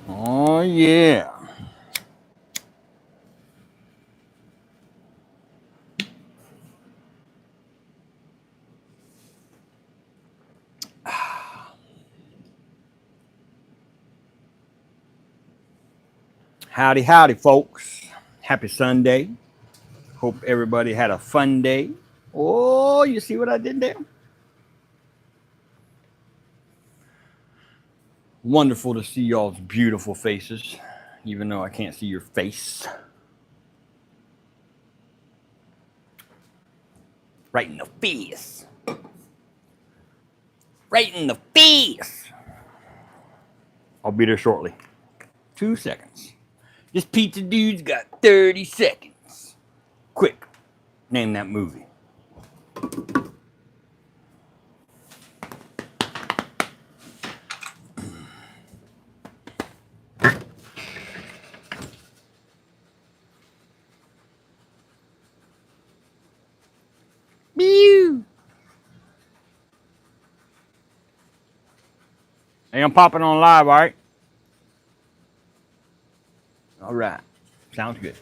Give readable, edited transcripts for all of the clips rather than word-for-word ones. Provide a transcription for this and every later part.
Oh, yeah. Howdy, howdy, folks. Happy Sunday. Hope everybody had a fun day. Oh, you see what I did there? Wonderful to see y'all's beautiful faces, even though I can't see your face. Right in the face. Right in the face. I'll be there shortly. 2 seconds. This pizza dude's got 30 seconds. Quick, name that movie. Mew. Hey, I'm popping on live, all right? All right. Sounds good.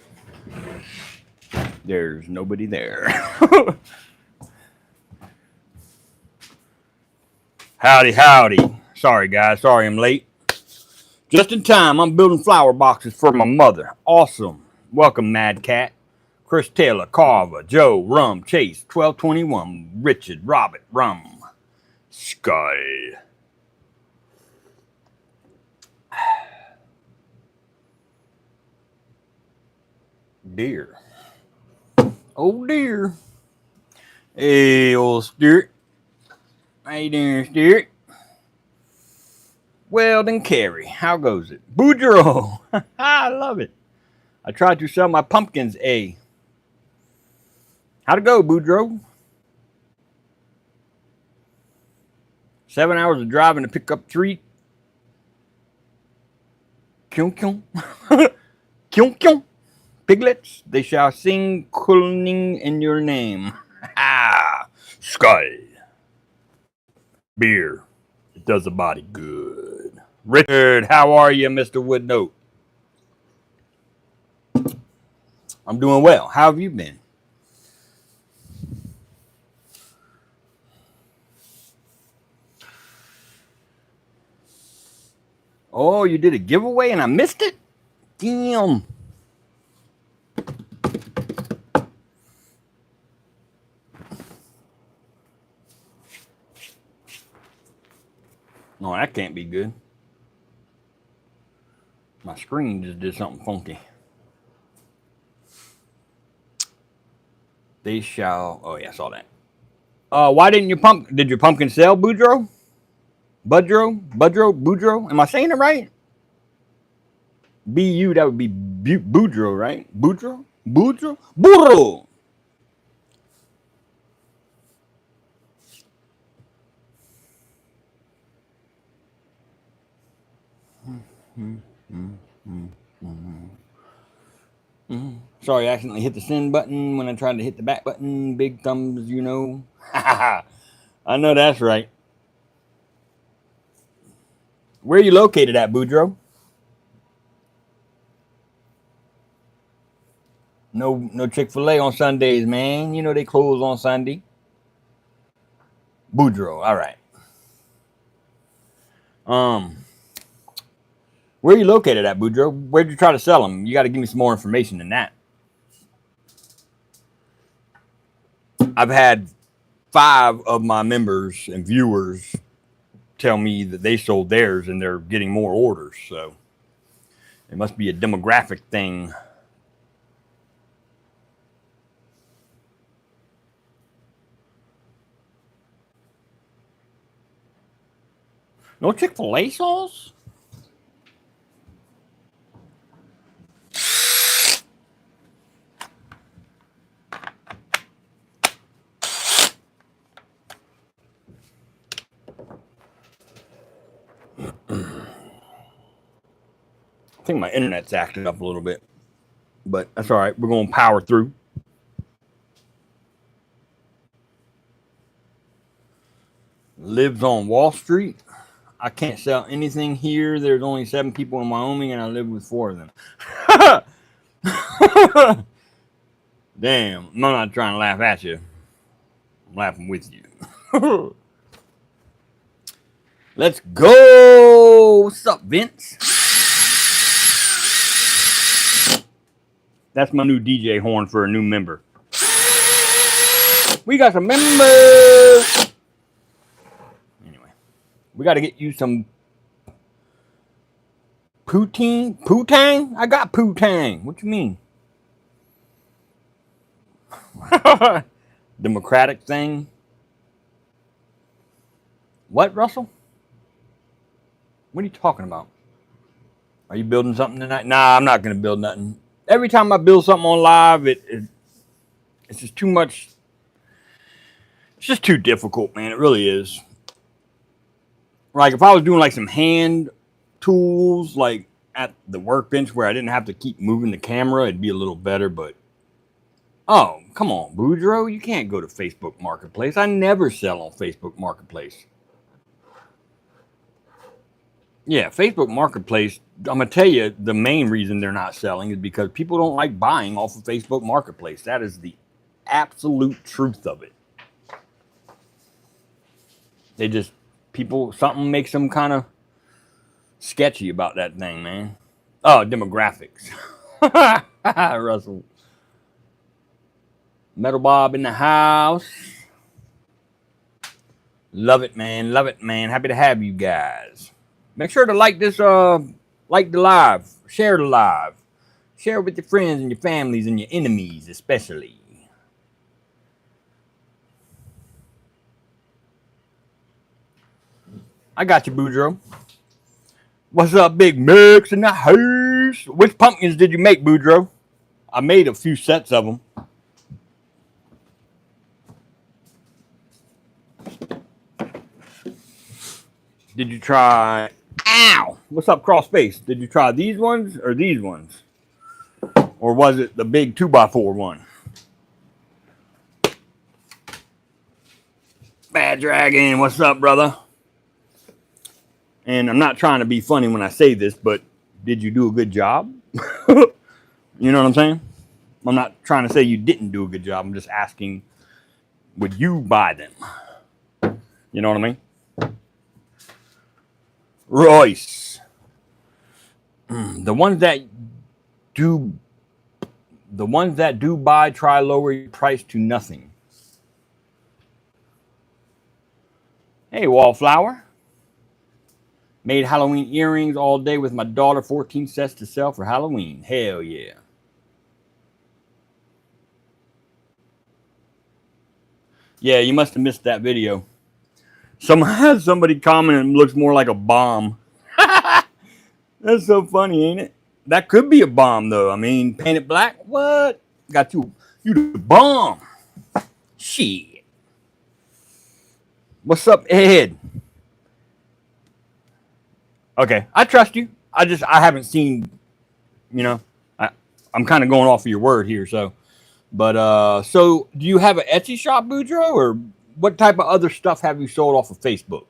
There's nobody there. Howdy, howdy. Sorry, guys. Sorry I'm late. Just in time. I'm building flower boxes for my mother. Awesome. Welcome, Mad Cat. Chris Taylor, Carver, Joe, Rum, Chase, 1221, Richard, Robert, Rum, Skull. Dear. Oh, dear. Hey, old Stuart. How you doing, Stuart? Weldon Carey. How goes it? Boudreaux. I love it. I tried to sell my pumpkins, A. How'd it go, Boudreaux? 7 hours of driving to pick up 3 kyung kyung. Kyung kyung. Piglets, they shall sing cooling in your name. Ha! Skull. Beer. It does the body good. Richard, how are you, Mr. Woodnote? I'm doing well. How have you been? Oh, you did a giveaway and I missed it? Damn. No, that can't be good. My screen just did something funky. They shall. Oh, yeah, I saw that. Why didn't you pump? Did your pumpkin sell, Boudreaux? Boudreaux? Am I saying it right? B-U, that would be Boudreaux, right? Boudreaux. Sorry, I accidentally hit the send button when I tried to hit the back button. Big thumbs, you know. I know that's right. Where are you located at, Boudreaux? No Chick-fil-A on Sundays, man. You know they close on Sunday. Boudreaux, all right. Um, where are you located at, Boudreaux? Where'd you try to sell them? You got to give me some more information than that. I've had 5 of my members and viewers tell me that they sold theirs and they're getting more orders. So it must be a demographic thing. No Chick-fil-A sauce? I think my internet's acting up a little bit, but that's all right. We're going to power through. Lives on Wall Street. I can't sell anything here. There's only 7 people in Wyoming, and I live with 4 of them. Damn, I'm not trying to laugh at you. I'm laughing with you. Let's go. What's up, Vince? That's my new DJ horn for a new member. We got some members. Anyway, we got to get you some poutine. Poutang? I got poutang. What you mean? Democratic thing. What, Russell? What are you talking about? Are you building something tonight? Nah, I'm not going to build nothing. Every time I build something on live, it's just too much. It's just too difficult, man. It really is. Like if I was doing like some hand tools, like at the workbench where I didn't have to keep moving the camera, it'd be a little better. But oh, come on, Boudreaux, you can't go to Facebook Marketplace. I never sell on Facebook Marketplace. Yeah, Facebook Marketplace, I'm going to tell you the main reason they're not selling is because people don't like buying off of Facebook Marketplace. That is the absolute truth of it. They just, something makes them kind of sketchy about that thing, man. Oh, demographics. Russell. Metal Bob in the house. Love it, man. Love it, man. Happy to have you guys. Make sure to like this, like the live, share the live, share it with your friends and your families and your enemies, especially. I got you, Boudreaux. What's up, Big Mix in the house? Which pumpkins did you make, Boudreaux? I made a few sets of them. Did you try... Ow! What's up, Crossface? Did you try these ones or these ones? Or was it the big 2x4 one? Bad Dragon, what's up, brother? And I'm not trying to be funny when I say this, but did you do a good job? You know what I'm saying? I'm not trying to say you didn't do a good job. I'm just asking, would you buy them? You know what I mean? Royce. The ones that do buy, try lower your price to nothing. Hey, Wallflower. Made Halloween earrings all day with my daughter, 14 sets to sell for Halloween. Hell yeah. Yeah, you must have missed that video. Somebody commented and looks more like a bomb. That's so funny, ain't it? That could be a bomb, though. I mean, painted black? What? Got you the bomb. Shit. What's up, Ed? Okay, I trust you. I haven't seen, you know, I'm kind of going off of your word here, so. But, so, do you have an Etsy shop, Boudreaux, or what type of other stuff have you sold off of Facebook?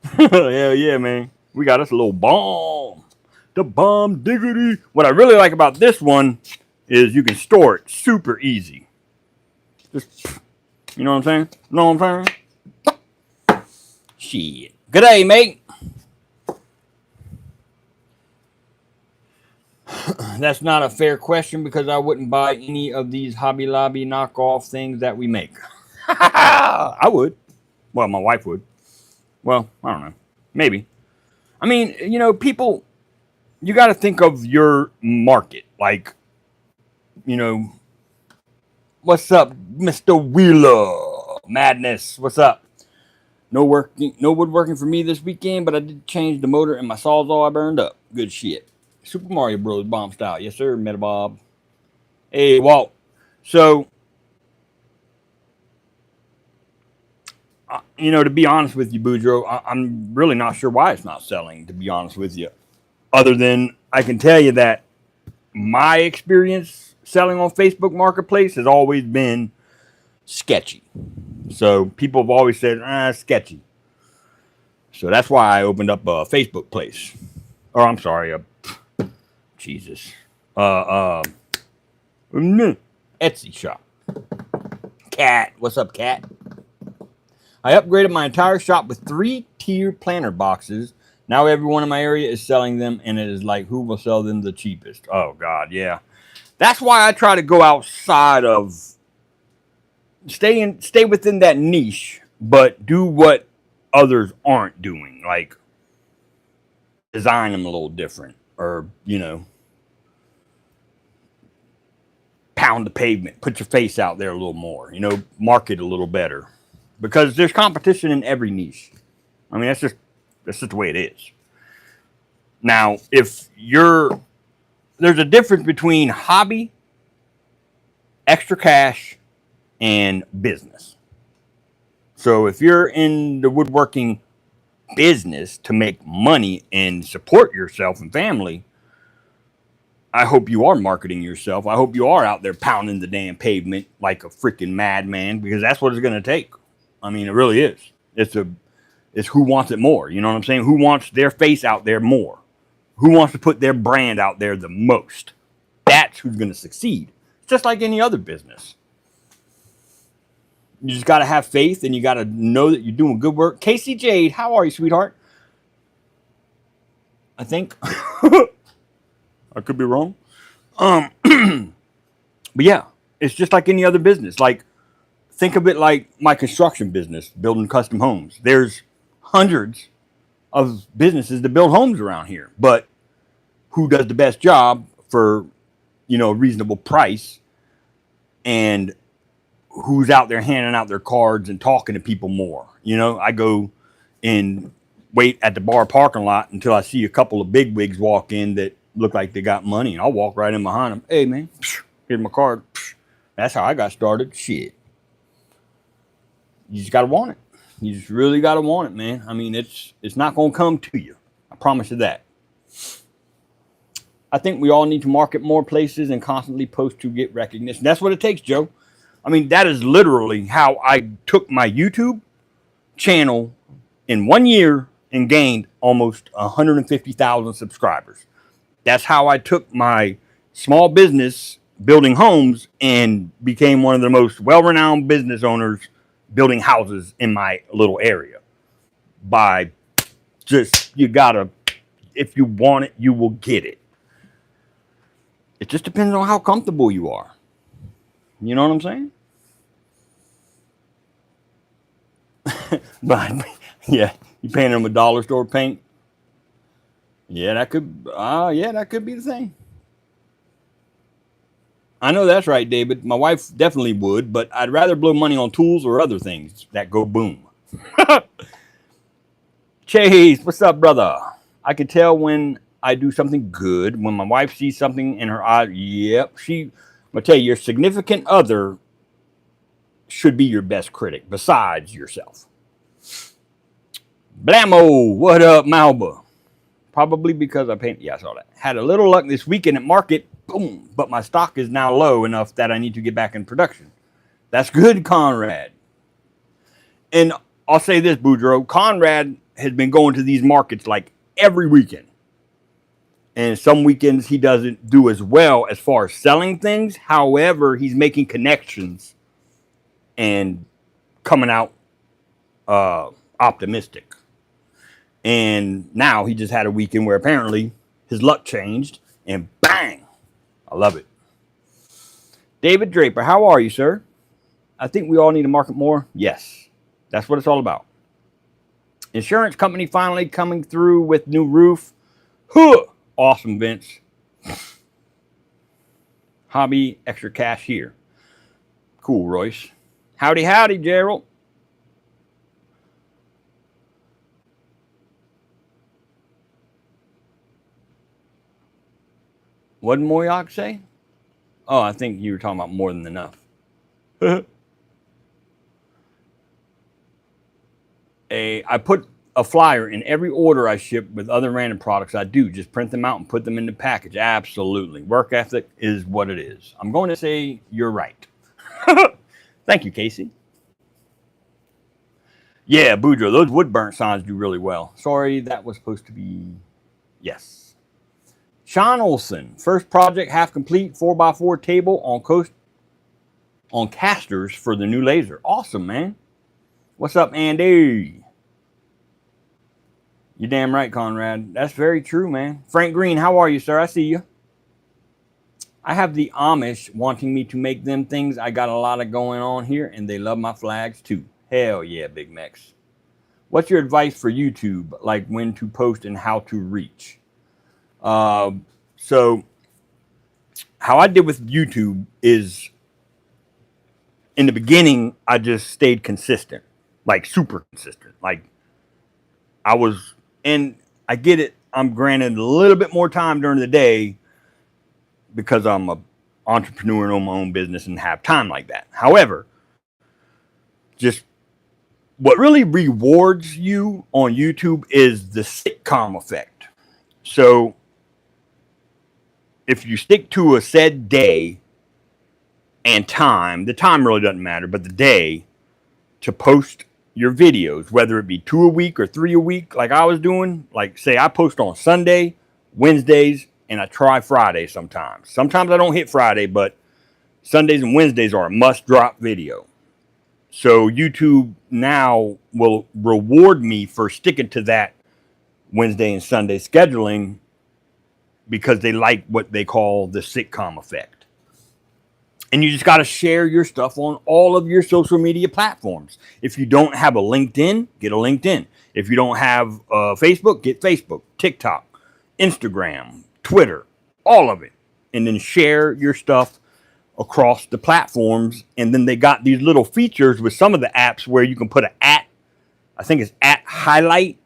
Hell yeah, man. We got us a little bomb. The bomb diggity. What I really like about this one is you can store it super easy. Just, you know what I'm saying? Know what I'm saying? Shit. Good day, mate. That's not a fair question because I wouldn't buy any of these Hobby Lobby knockoff things that we make. I would. Well, my wife would. Well, I don't know. Maybe. I mean, you know, people, you got to think of your market. Like, you know, what's up, Mr. Wheeler? Madness, what's up? No woodworking for me this weekend, but I did change the motor and my Sawzall I burned up. Good shit. Super Mario Bros. Bomb style. Yes, sir, Metabob. Hey, Walt. So, you know, to be honest with you, Boudreaux, I'm really not sure why it's not selling, to be honest with you. Other than I can tell you that my experience selling on Facebook Marketplace has always been sketchy. So people have always said, sketchy. So that's why I opened up a Facebook place. Or I'm sorry, Jesus. Uh, uh, Etsy shop. Cat. What's up, Cat? I upgraded my entire shop with 3-tier planter boxes. Now everyone in my area is selling them, and it is like, who will sell them the cheapest? Oh, God, yeah. That's why I try to go outside of... Stay within that niche, but do what others aren't doing. Like, design them a little different. Or, pound the pavement. Put your face out there a little more. Market a little better. Because there's competition in every niche. I mean, that's just the way it is. Now, there's a difference between hobby, extra cash, and business. So if you're in the woodworking business to make money and support yourself and family, I hope you are marketing yourself. I hope you are out there pounding the damn pavement like a freaking madman, because that's what it's going to take. I mean, it really is. It's who wants it more. You know what I'm saying? Who wants their face out there more? Who wants to put their brand out there the most? That's who's going to succeed. It's just like any other business. You just got to have faith, and you got to know that you're doing good work. Casey Jade, how are you, sweetheart? I think. I could be wrong. But yeah, it's just like any other business. Like, think of it like my construction business, building custom homes. There's hundreds of businesses that build homes around here, but who does the best job for, a reasonable price, and who's out there handing out their cards and talking to people more? I go and wait at the bar parking lot until I see a couple of bigwigs walk in that look like they got money, and I'll walk right in behind them. Hey, man, here's my card. That's how I got started. Shit. You just got to want it. You just really got to want it, man. I mean, it's not going to come to you. I promise you that. I think we all need to market more places and constantly post to get recognition. That's what it takes, Joe. I mean, that is literally how I took my YouTube channel in 1 year and gained almost 150,000 subscribers. That's how I took my small business building homes and became one of the most well-renowned business owners building houses in my little area. By just, if you want it, you will get it. It just depends on how comfortable you are. You know what I'm saying? But yeah, you painting them with dollar store paint. Yeah, that could be the thing. I know that's right, David. My wife definitely would, but I'd rather blow money on tools or other things that go boom. Chase, what's up, brother? I can tell when I do something good, when my wife sees something in her eye. Yep, I'll tell you, your significant other should be your best critic besides yourself. Blammo, what up, Malba? Probably because I painted. Yeah, I saw that. Had a little luck this weekend at market. Boom. But my stock is now low enough that I need to get back in production. That's good, Conrad. And I'll say this, Boudreaux. Conrad has been going to these markets like every weekend. And some weekends he doesn't do as well as far as selling things. However, he's making connections and coming out optimistic. And now he just had a weekend where apparently his luck changed, and bang! I love it. David Draper, how are you, sir? I think we all need to market more. Yes, that's what it's all about. Insurance company finally coming through with new roof. Huh! Awesome, Vince. Hobby, extra cash here. Cool, Royce. Howdy, howdy, Gerald. What did Moyoc say? Oh, I think you were talking about more than enough. I put a flyer in every order I ship with other random products I do. Just print them out and put them in the package. Absolutely. Work ethic is what it is. I'm going to say you're right. Thank you, Casey. Yeah, Boudreaux, those wood burnt signs do really well. Sorry, that was supposed to be... Yes. Sean Olson, first project half complete, 4x4 table on casters for the new laser. Awesome, man. What's up, Andy? You damn right, Conrad. That's very true, man. Frank Green, how are you, sir? I see you. I have the Amish wanting me to make them things. I got a lot of going on here, and they love my flags too. Hell yeah, Big Mex. What's your advice for YouTube, like when to post and how to reach? So how I did with YouTube is, in the beginning, I just stayed consistent, like super consistent. Like and I get it. I'm granted a little bit more time during the day because I'm an entrepreneur and own my own business and have time like that. However, just what really rewards you on YouTube is the sitcom effect. So if you stick to a said day and time, the time really doesn't matter, but the day to post your videos, whether it be 2 a week or 3 a week, like I was doing, like say I post on Sunday, Wednesdays, and I try Friday sometimes. Sometimes I don't hit Friday, but Sundays and Wednesdays are a must drop video. So YouTube now will reward me for sticking to that Wednesday and Sunday scheduling because they like what they call the sitcom effect. And you just got to share your stuff on all of your social media platforms. If you don't have a LinkedIn, get a LinkedIn. If you don't have Facebook, get Facebook, TikTok, Instagram, Twitter, all of it. And then share your stuff across the platforms. And then they got these little features with some of the apps where you can put an @ I think it's @ highlight,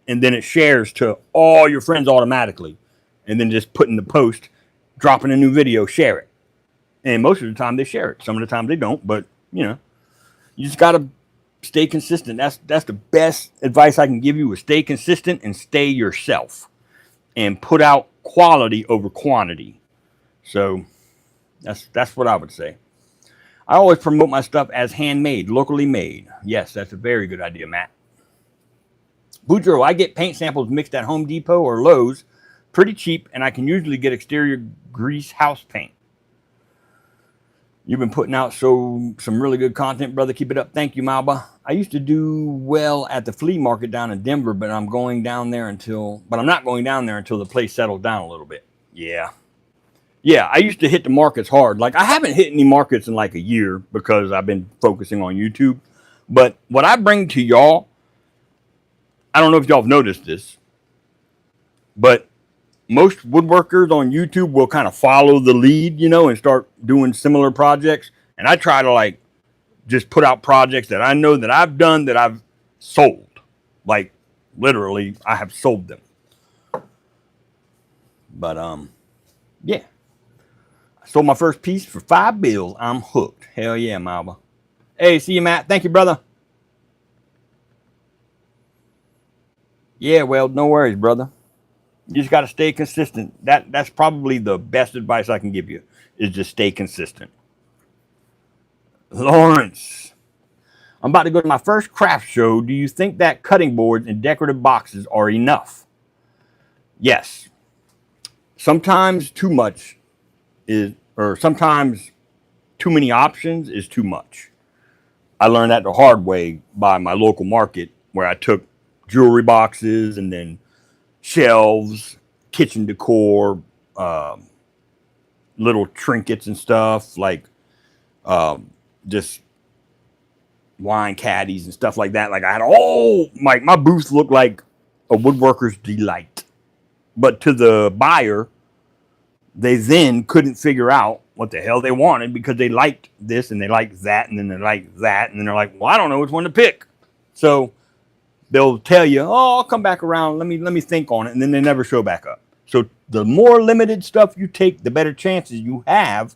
and then it shares to all your friends automatically. And then just put in the post, dropping a new video, share it. And most of the time they share it. Some of the time they don't, but you just got to stay consistent. That's the best advice I can give you is stay consistent and stay yourself and put out quality over quantity. So that's what I would say. I always promote my stuff as handmade, locally made. Yes, that's a very good idea, Matt. Boudreaux, I get paint samples mixed at Home Depot or Lowe's pretty cheap, and I can usually get exterior grease house paint. You've been putting out some really good content, brother. Keep it up. Thank you, Malba. I used to do well at the flea market down in Denver, but I'm not going down there until the place settles down a little bit. Yeah, I used to hit the markets hard. Like I haven't hit any markets in like a year because I've been focusing on YouTube. But what I bring to y'all, I don't know if y'all have noticed this, but most woodworkers on YouTube will kind of follow the lead, and start doing similar projects. And I try to like just put out projects that I know that I've done that I've sold. Like literally, I have sold them. But yeah. I sold my first piece for $5. I'm hooked. Hell yeah, Malva. Hey, see you, Matt. Thank you, brother. Yeah, well, no worries, brother. You just got to stay consistent. That's probably the best advice I can give you is just stay consistent. Lawrence, I'm about to go to my first craft show. Do you think that cutting boards and decorative boxes are enough? Yes. Sometimes too much sometimes too many options is too much. I learned that the hard way by my local market where I took jewelry boxes and then shelves, kitchen decor, little trinkets and stuff like just wine caddies and stuff like that. Like I had my booth looked like a woodworker's delight. But to the buyer, they then couldn't figure out what the hell they wanted because they liked this and they liked that and then they liked that and then they're like, well, I don't know which one to pick. So they'll tell you, oh, I'll come back around. Let me think on it. And then they never show back up. So the more limited stuff you take, the better chances you have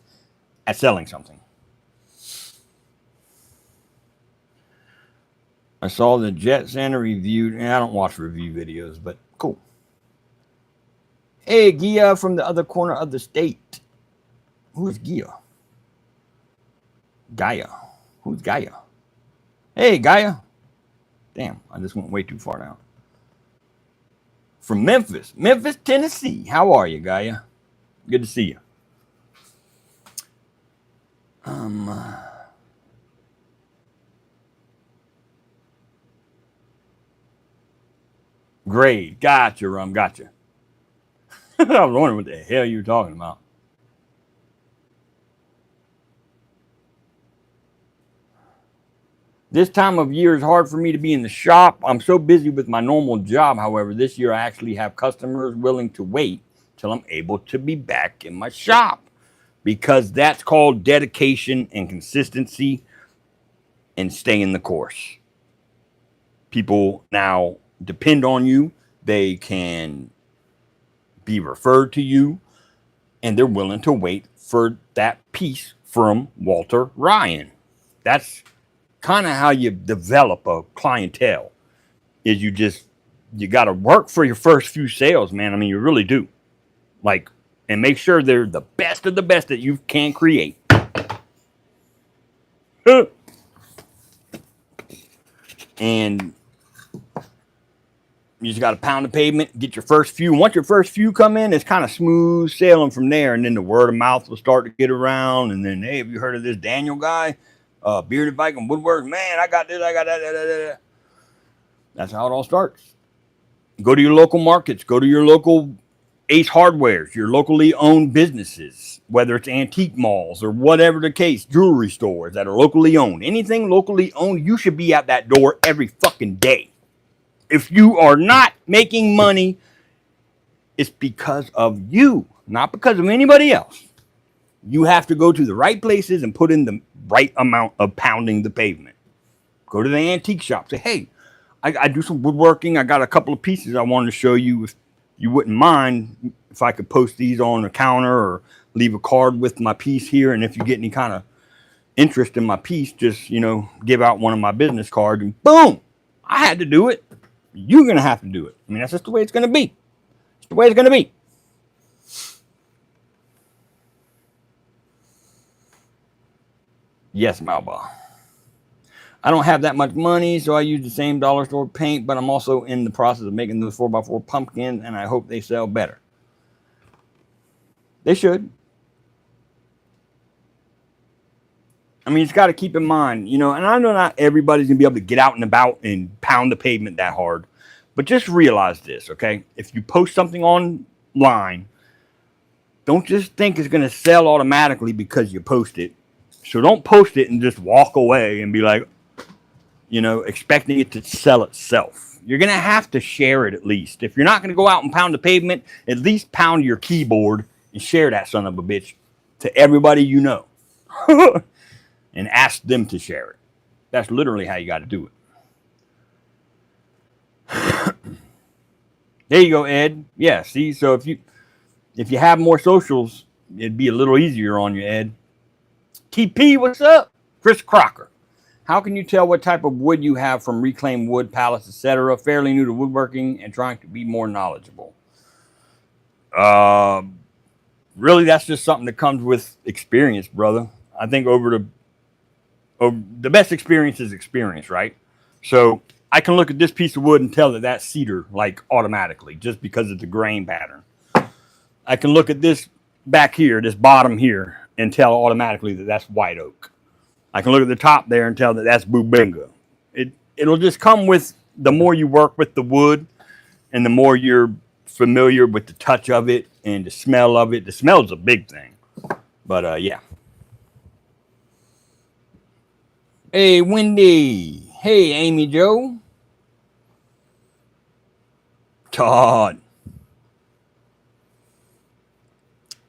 at selling something. I saw the Jet Center reviewed. And I don't watch review videos, but cool. Hey, Gia from the other corner of the state. Who is Gia? Gaia. Who's Gaia? Hey, Gaia. Damn, I just went way too far now. From Memphis, Tennessee. How are you, Gaia? Good to see you. Great. Gotcha, Rum. Gotcha. I was wondering what the hell you were talking about. This time of year is hard for me to be in the shop. I'm so busy with my normal job. However, this year I actually have customers willing to wait till I'm able to be back in my shop, because that's called dedication and consistency and staying the course. People now depend on you. They can be referred to you, and they're willing to wait for that piece from Walter Ryan. That's kind of how you develop a clientele. Is you got to work for your first few sales, man. I mean, you really do. Like, and make sure they're the best of the best that you can create. And you just got to pound the pavement, get your first few. Once your first few come in, it's kind of smooth sailing from there. And then the word of mouth will start to get around. And then, hey, have you heard of this Daniel guy? Bearded Viking Woodwork. Man, I got this, I got that. That's how it all starts. Go to your local markets. Go to your local Ace Hardwares, your locally owned businesses, whether it's antique malls or whatever the case, jewelry stores that are locally owned. Anything locally owned, you should be at that door every fucking day. If you are not making money, it's because of you, not because of anybody else. You have to go to the right places and put in the right amount of pounding the pavement. Go to the antique shop. Say, hey, I do some woodworking. I got a couple of pieces I wanted to show you. If you wouldn't mind if I could post these on the counter or leave a card with my piece here. And if you get any kind of interest in my piece, just, give out one of my business cards and boom, I had to do it. You're going to have to do it. I mean, that's just the way it's going to be. It's the way it's going to be. Yes, Malba. I don't have that much money, so I use the same dollar store paint, but I'm also in the process of making those 4x4 pumpkins, and I hope they sell better. They should. I mean, it's got to keep in mind, and I know not everybody's going to be able to get out and about and pound the pavement that hard, but just realize this, okay? If you post something online, don't just think it's going to sell automatically because you post it. So don't post it and just walk away and be like, expecting it to sell itself. You're going to have to share it at least. If you're not going to go out and pound the pavement, at least pound your keyboard and share that son of a bitch to everybody you know. And ask them to share it. That's literally how you got to do it. There you go, Ed. Yeah, see, so if you have more socials, it'd be a little easier on you, Ed. TP, what's up? Chris Crocker. How can you tell what type of wood you have from reclaimed wood, pallets, etc.? Fairly new to woodworking and trying to be more knowledgeable. Really, that's just something that comes with experience, brother. I think the best experience is experience, right? So I can look at this piece of wood and tell that that's cedar, like automatically, just because of the grain pattern. I can look at this back here, this bottom here, and tell automatically that that's white oak. I can look at the top there and tell that that's Bubinga. It'll just come with the more you work with the wood and the more you're familiar with the touch of it and the smell of it. The smell is a big thing. But, yeah. Hey, Wendy. Hey, Amy Joe. Todd.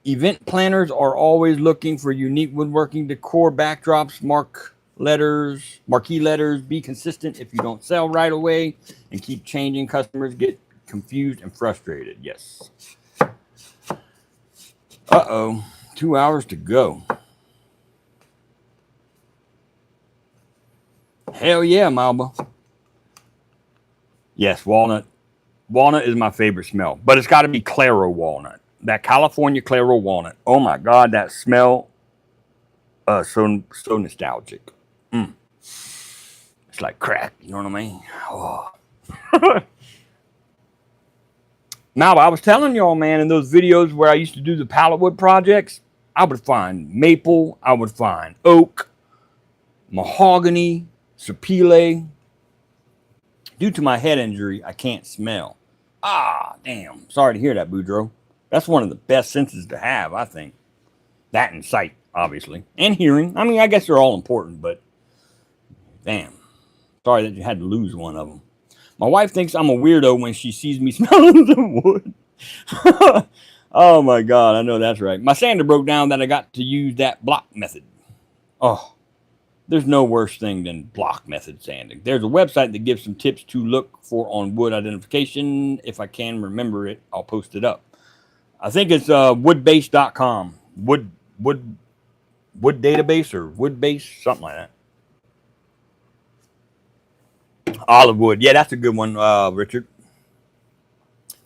Event planners are always looking for unique woodworking decor, backdrops, marquee letters. Be consistent if you don't sell right away and keep changing. Customers get confused and frustrated. Yes. Uh-oh. 2 hours to go. Hell yeah, Malba. Yes, walnut. Walnut is my favorite smell, but it's got to be Claro walnut. That California Claro walnut. Oh my God, that smell, so nostalgic. It's like crack, you know what I mean? Oh. Now, I was telling y'all, man, in those videos where I used to do the pallet wood projects, I would find maple, I would find oak, mahogany, sapele. Due to my head injury, I can't smell. Ah, damn. Sorry to hear that, Boudreaux. That's one of the best senses to have, I think. That and sight, obviously. And hearing. I mean, I guess they're all important, but damn. Sorry that you had to lose one of them. My wife thinks I'm a weirdo when she sees me smelling the wood. Oh my God, I know that's right. My sander broke down that I got to use that block method. Oh, there's no worse thing than block method sanding. There's a website that gives some tips to look for on wood identification. If I can remember it, I'll post it up. I think it's woodbase.com. Wood database or woodbase, something like that. Olive wood. Yeah, that's a good one, Richard.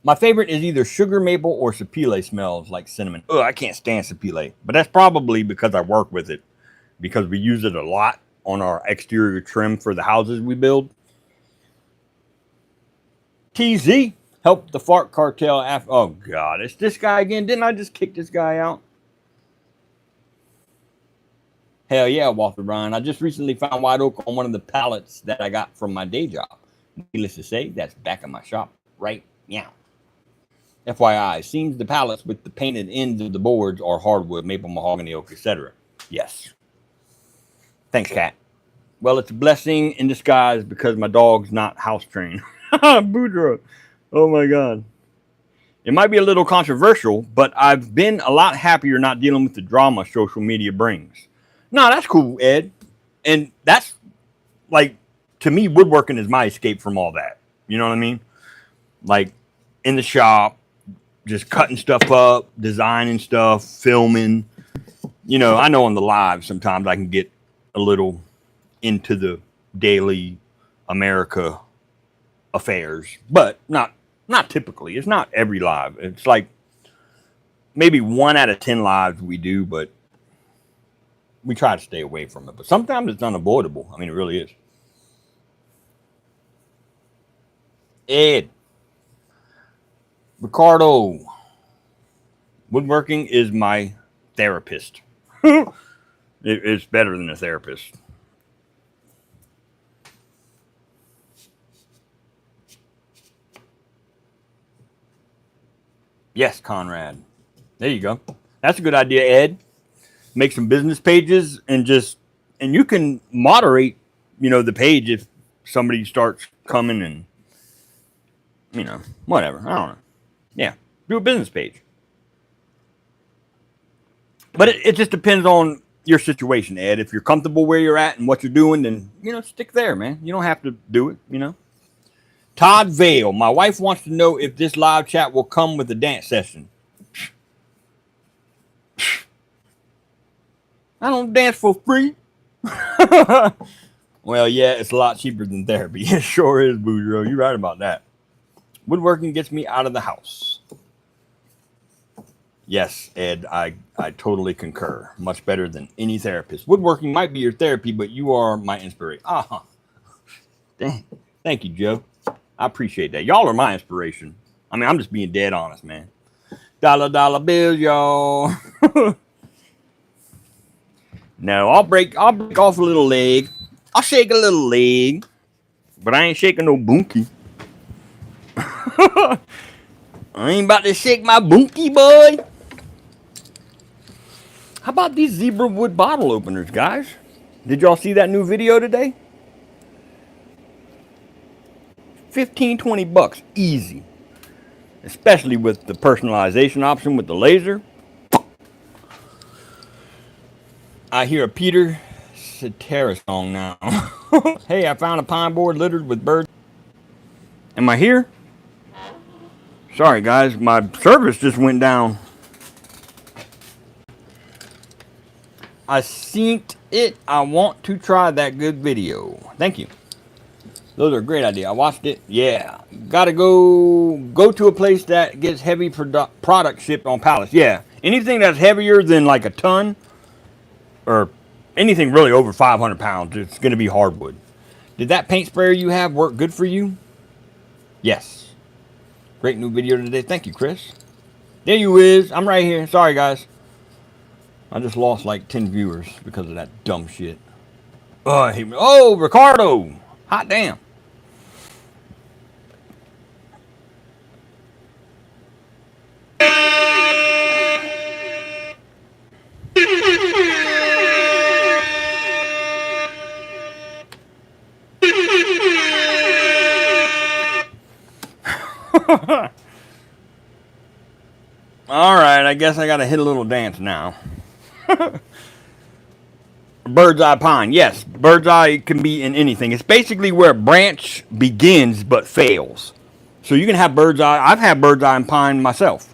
My favorite is either sugar maple or sapele smells like cinnamon. Oh, I can't stand sapele. But that's probably because I work with it. Because we use it a lot on our exterior trim for the houses we build. TZ helped the fart cartel after. Oh, God. It's this guy again. Didn't I just kick this guy out? Hell yeah, Walter Bryan. I just recently found white oak on one of the pallets that I got from my day job. Needless to say, that's back in my shop right now. FYI, seems the pallets with the painted ends of the boards are hardwood, maple, mahogany, oak, etc. Yes. Thanks, Kat. Well, it's a blessing in disguise because my dog's not house trained. Boudreaux. Oh my God. It might be a little controversial, but I've been a lot happier not dealing with the drama social media brings. No, that's cool, Ed. And that's like, to me, woodworking is my escape from all that. You know what I mean? Like in the shop, just cutting stuff up, designing stuff, filming. You know, I know on the live sometimes I can get a little into the daily America affairs, but not typically. It's not every live. It's like maybe 1 out of 10 lives we do, but we try to stay away from it. But sometimes it's unavoidable. I mean, it really is. Ed. Ricardo. Woodworking is my therapist. It's better than a therapist. Yes, Conrad. There you go. That's a good idea, Ed. Make some business pages and you can moderate, the page if somebody starts coming and, whatever. I don't know. Yeah. Do a business page. But it just depends on your situation, Ed. If you're comfortable where you're at and what you're doing, then, stick there, man. You don't have to do it, Todd Vale. My wife wants to know if this live chat will come with a dance session. I don't dance for free. Well, yeah, it's a lot cheaper than therapy. It sure is, Boudreaux. You're right about that. Woodworking gets me out of the house. Yes, Ed, I totally concur. Much better than any therapist. Woodworking might be your therapy, but you are my inspiration. Dang. Thank you, Joe. I appreciate that. Y'all are my inspiration. I mean, I'm just being dead honest, man. Dollar bills, y'all. No, I'll break off a little leg. I'll shake a little leg. But I ain't shaking no bunkie. I ain't about to shake my bunkie, boy. How about these zebra wood bottle openers, guys? Did y'all see that new video today? 15, 20 bucks, easy. Especially with the personalization option with the laser. I hear a Peter Cetera song now. Hey, I found a pine board littered with birds. Am I here? Sorry, guys. My service just went down. I synced it. I want to try that good video. Thank you. Those are a great idea. I watched it. Yeah. Gotta go to a place that gets heavy product shipped on pallets. Yeah. Anything that's heavier than like a ton or anything really over 500 pounds, it's going to be hardwood. Did that paint sprayer you have work good for you? Yes. Great new video today. Thank you, Chris. There you is. I'm right here. Sorry, guys. I just lost like 10 viewers because of that dumb shit. Oh, I hate me. Oh, Ricardo. Hot damn. All right, I guess I got to hit a little dance now. Bird's eye pine. Yes, bird's eye can be in anything. It's basically where a branch begins but fails. So you can have bird's eye. I've had bird's eye and pine myself.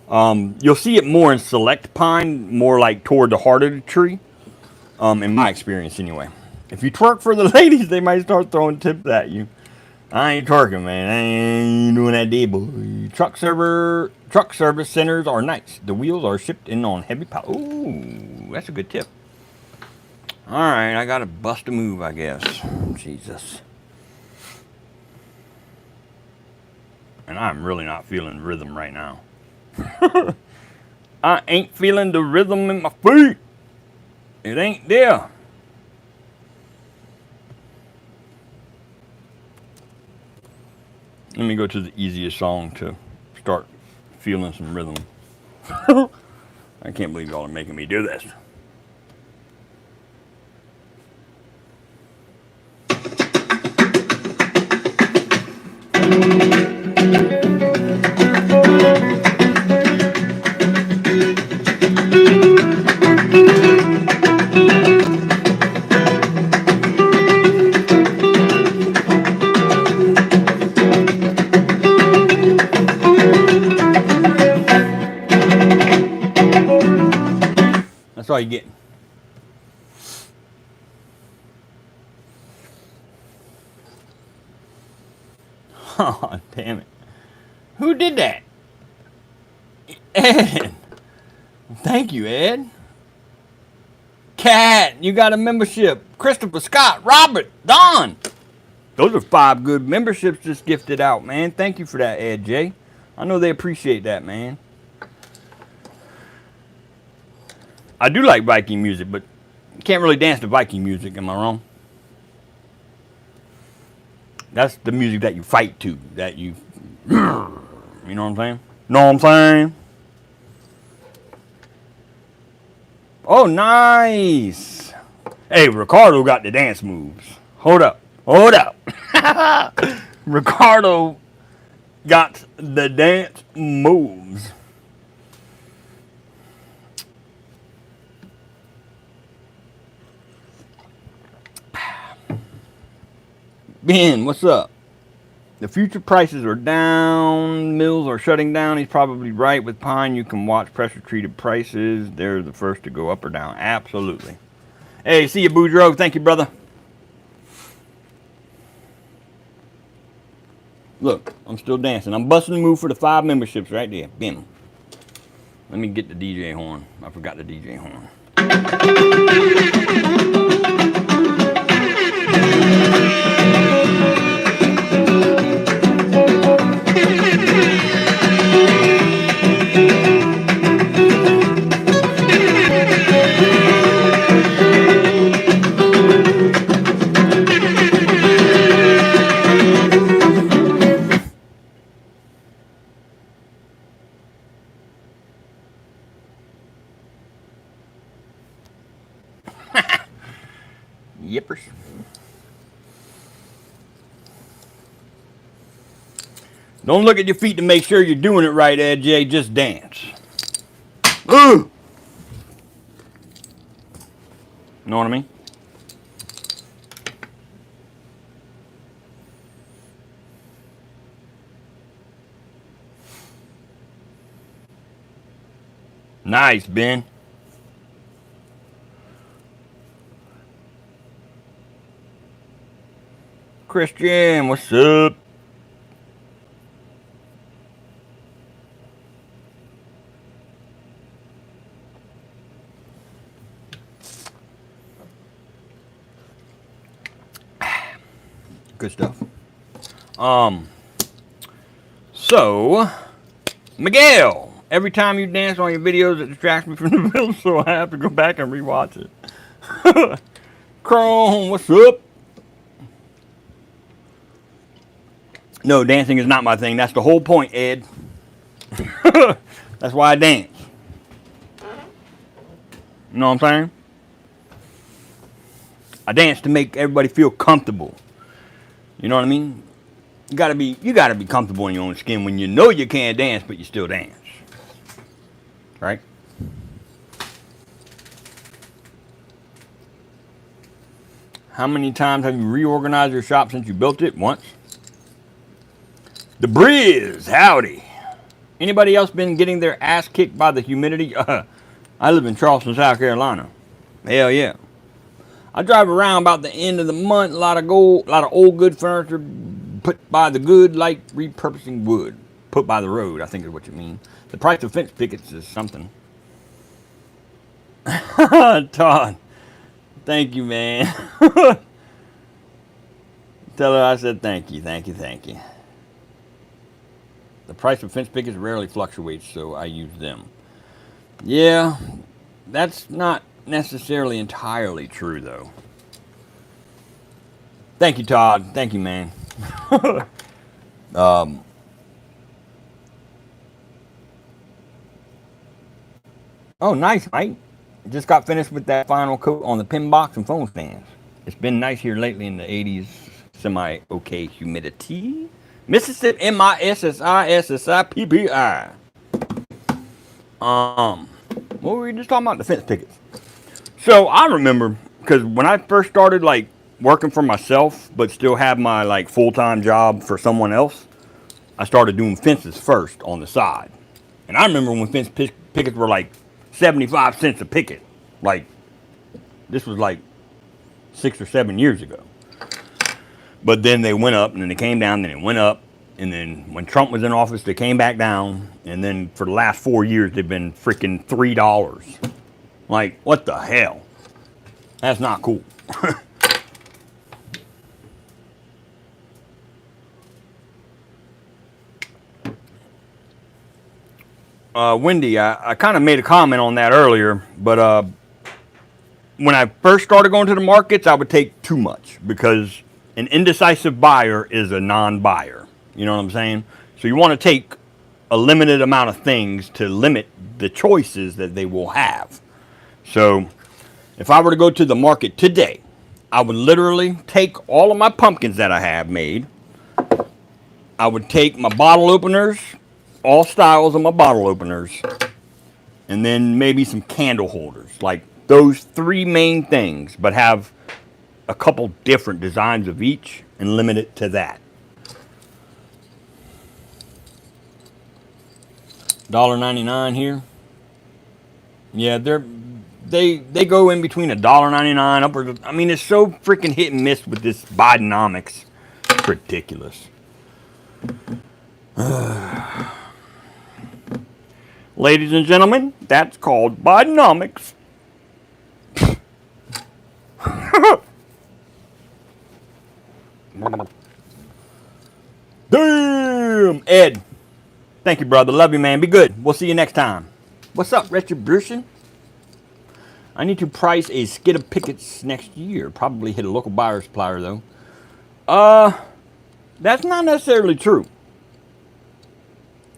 You'll see it more in select pine, more like toward the heart of the tree. In my experience, anyway. If you twerk for the ladies, they might start throwing tips at you. I ain't twerking, man. I ain't doing that day, boy. Truck service centers are nice. The wheels are shipped in on heavy power. Ooh, that's a good tip. All right, I gotta bust a move, I guess. Jesus. And I'm really not feeling rhythm right now. I ain't feeling the rhythm in my feet. It ain't there. Let me go to the easiest song to start feeling some rhythm. I can't believe y'all are making me do this. That's all you get. Oh, damn it. Who did that? Ed. Thank you, Ed. Cat, you got a membership. Christopher, Scott, Robert, Don. Those are 5 good memberships just gifted out, man. Thank you for that, Ed J. I know they appreciate that, man. I do like Viking music, but you can't really dance to Viking music, am I wrong? That's the music that you fight to, that you know what I'm saying? Know what I'm saying? Oh, nice. Hey, Ricardo got the dance moves. Hold up. Hold up. Ricardo got the dance moves. Ben, what's up? The future prices are down. Mills are shutting down. He's probably right. With pine, you can watch pressure treated prices. They're the first to go up or down. Absolutely. Hey, see you, Boudreaux. Thank you, brother. Look, I'm still dancing. I'm busting the move for the 5 memberships right there. Bim. Let me get the DJ horn. I forgot the DJ horn. Yippers. Don't look at your feet to make sure you're doing it right, Ed J. Just dance. Know what I mean? Nice, Ben. Christian, what's up? Good stuff. So, Miguel, every time you dance on your videos, it distracts me from the film, so I have to go back and rewatch it. Chrome, what's up? No, dancing is not my thing. That's the whole point, Ed. That's why I dance. You know what I'm saying? I dance to make everybody feel comfortable. You know what I mean? You gotta be comfortable in your own skin when you know you can't dance, but you still dance. Right? How many times have you reorganized your shop since you built it? Once. The Briz, howdy. Anybody else been getting their ass kicked by the humidity? I live in Charleston, South Carolina. Hell yeah. I drive around about the end of the month, a lot of old good furniture put by the good, like repurposing wood. Put by the road, I think is what you mean. The price of fence pickets is something. Todd, thank you, man. Tell her I said thank you. The price of fence pickets rarely fluctuates, so I use them. Yeah, that's not necessarily entirely true, though. Thank you, Todd. Thank you, man. Oh, nice, Mike. Just got finished with that final coat on the pin box and phone stands. It's been nice here lately in the 80s, semi-okay humidity. Mississippi, MISSISSIPPI. What were we just talking about? The fence pickets. So I remember, because when I first started, like, working for myself, but still have my, like, full-time job for someone else, I started doing fences first on the side. And I remember when fence pickets were, like, 75 cents a picket. Like, this was, like, 6 or 7 years ago. But then they went up, and then they came down, then it went up. And then when Trump was in office, they came back down. And then for the last 4 years, they've been freaking $3. Like, what the hell? That's not cool. Wendy, I kind of made a comment on that earlier, but when I first started going to the markets, I would take too much because an indecisive buyer is a non-buyer. You know what I'm saying? So you want to take a limited amount of things to limit the choices that they will have. So if I were to go to the market today, I would literally take all of my pumpkins that I have made. I would take my bottle openers, all styles of my bottle openers, and then maybe some candle holders. Like those 3 main things, but have a couple different designs of each and limit it to that. $1.99 here. Yeah, they go in between $1.99 upwards. I mean, it's so freaking hit and miss with this Bidenomics. It's ridiculous. Ladies and gentlemen, that's called Bidenomics. Damn, Ed. Thank you, brother. Love you, man. Be good. We'll see you next time. What's up, Retribution? I need to price a skid of pickets next year. Probably hit a local buyer supplier, though. That's not necessarily true.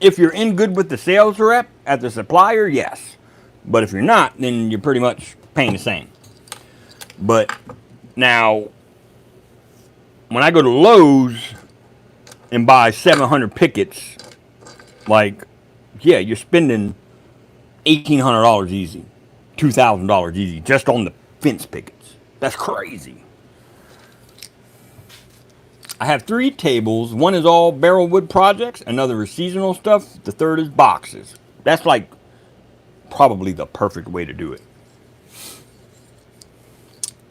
If you're in good with the sales rep at the supplier, yes. But if you're not, then you're pretty much paying the same. But now, when I go to Lowe's and buy 700 pickets, like, yeah, you're spending $1,800 easy, $2,000 easy, just on the fence pickets. That's crazy. I have 3 tables. One is all barrel wood projects. Another is seasonal stuff. The third is boxes. That's like probably the perfect way to do it.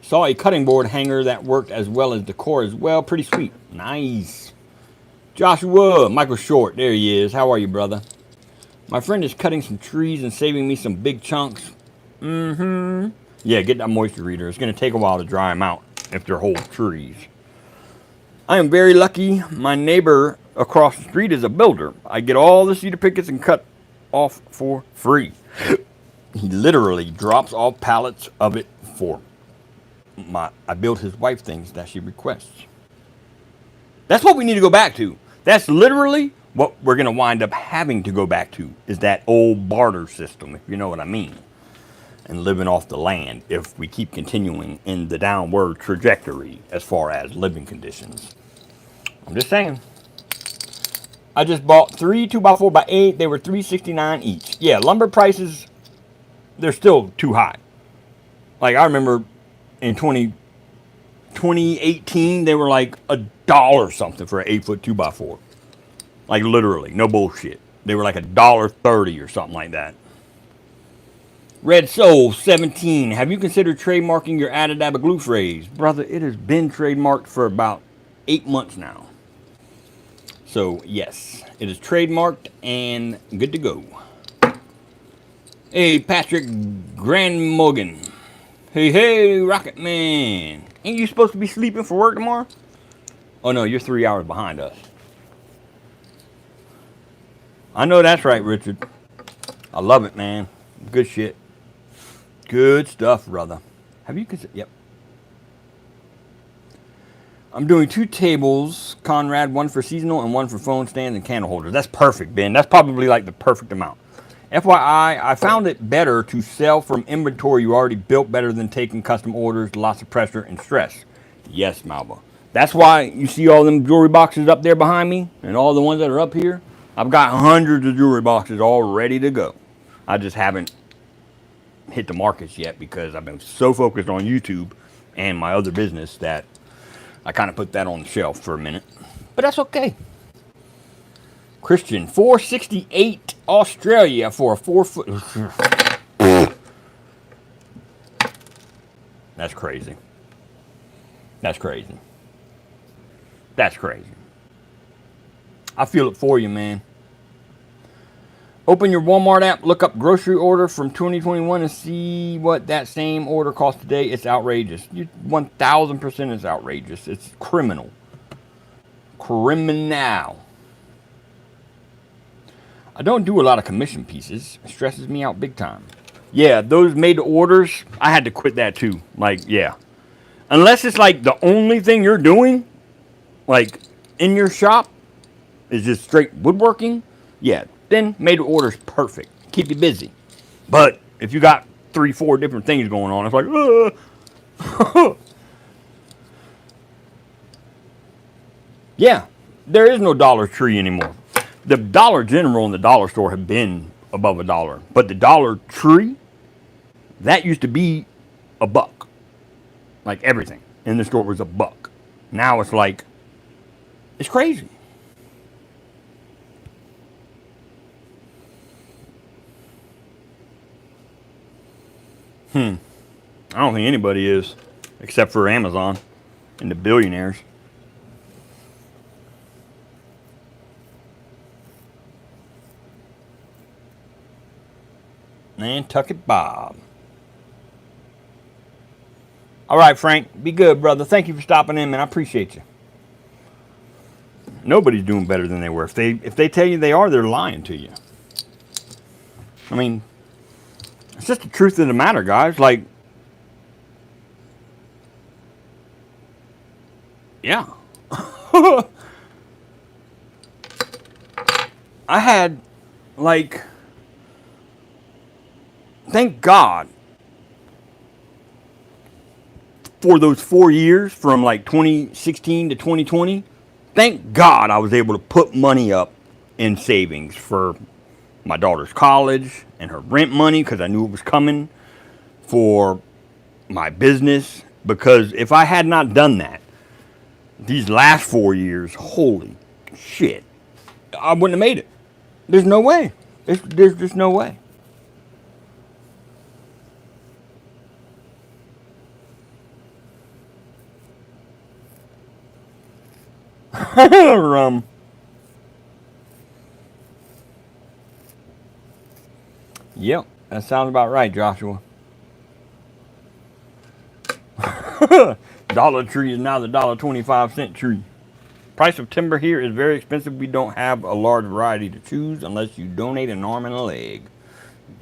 Saw a cutting board hanger that worked as well as decor as well. Pretty sweet. Nice. Joshua, Michael Short. There he is. How are you, brother? My friend is cutting some trees and saving me some big chunks. Yeah, get that moisture reader. It's going to take a while to dry them out if they're whole trees. I am very lucky. My neighbor across the street is a builder. I get all the cedar pickets and cut off for free. He literally drops off pallets of it for I build his wife things that she requests. That's what we need to go back to. That's literally what we're going to wind up having to go back to, is that old barter system, if you know what I mean, and living off the land if we keep continuing in the downward trajectory as far as living conditions. I'm just saying. I just bought 3 2x4x8. They were $3.69 each. Yeah, lumber prices, they're still too high. Like, I remember in 2018, they were like $1 something for an 8-foot 2x4. Like, literally, no bullshit. They were like $1.30 or something like that. Red Soul 17. Have you considered trademarking your Adidaba glue phrase? Brother, it has been trademarked for about 8 months now. So, yes, it is trademarked and good to go. Hey, Patrick Grandmogan. Hey, Rocket Man. Ain't you supposed to be sleeping for work tomorrow? Oh, no, you're 3 hours behind us. I know that's right, Richard. I love it, man. Good shit. Good stuff, brother. Have you considered? Yep. I'm doing 2 tables, Conrad, one for seasonal and one for phone stands and candle holders. That's perfect, Ben. That's probably like the perfect amount. FYI, I found it better to sell from inventory you already built better than taking custom orders, lots of pressure and stress. Yes, Malva. That's why you see all them jewelry boxes up there behind me and all the ones that are up here. I've got hundreds of jewelry boxes all ready to go. I just haven't hit the markets yet because I've been so focused on YouTube and my other business that I kind of put that on the shelf for a minute. But that's okay. Christian, $4.68 Australia for a 4-foot. That's crazy. That's crazy. That's crazy. I feel it for you, man. Open your Walmart app, look up grocery order from 2021 and see what that same order costs today. It's outrageous. 1,000% is outrageous. It's criminal. Criminal. I don't do a lot of commission pieces. It stresses me out big time. Yeah, those made to orders, I had to quit that too. Like, yeah. Unless it's like the only thing you're doing, like in your shop, is just straight woodworking. Yeah, then made to order is perfect. Keep you busy. But if you got 3-4 different things going on, it's like, yeah, there is no Dollar Tree anymore. The Dollar General and the dollar store have been above $1, but the Dollar Tree, that used to be $1. Like everything in the store was $1. Now it's like, it's crazy. I don't think anybody is, except for Amazon and the billionaires. Nantucket Bob. All right, Frank. Be good, brother. Thank you for stopping in, man. I appreciate you. Nobody's doing better than they were. If they tell you they are, they're lying to you. I mean, it's just the truth of the matter, guys. Like, yeah. I had, like, thank God for those 4 years from like 2016 to 2020. Thank God I was able to put money up in savings for my daughter's college and her rent money because I knew it was coming, for my business. Because if I had not done that, these last 4 years, holy shit, I wouldn't have made it. There's no way. There's just no way. Yep, that sounds about right, Joshua. Dollar Tree is now the $1.25 tree. Price of timber here is very expensive. We don't have a large variety to choose unless you donate an arm and a leg.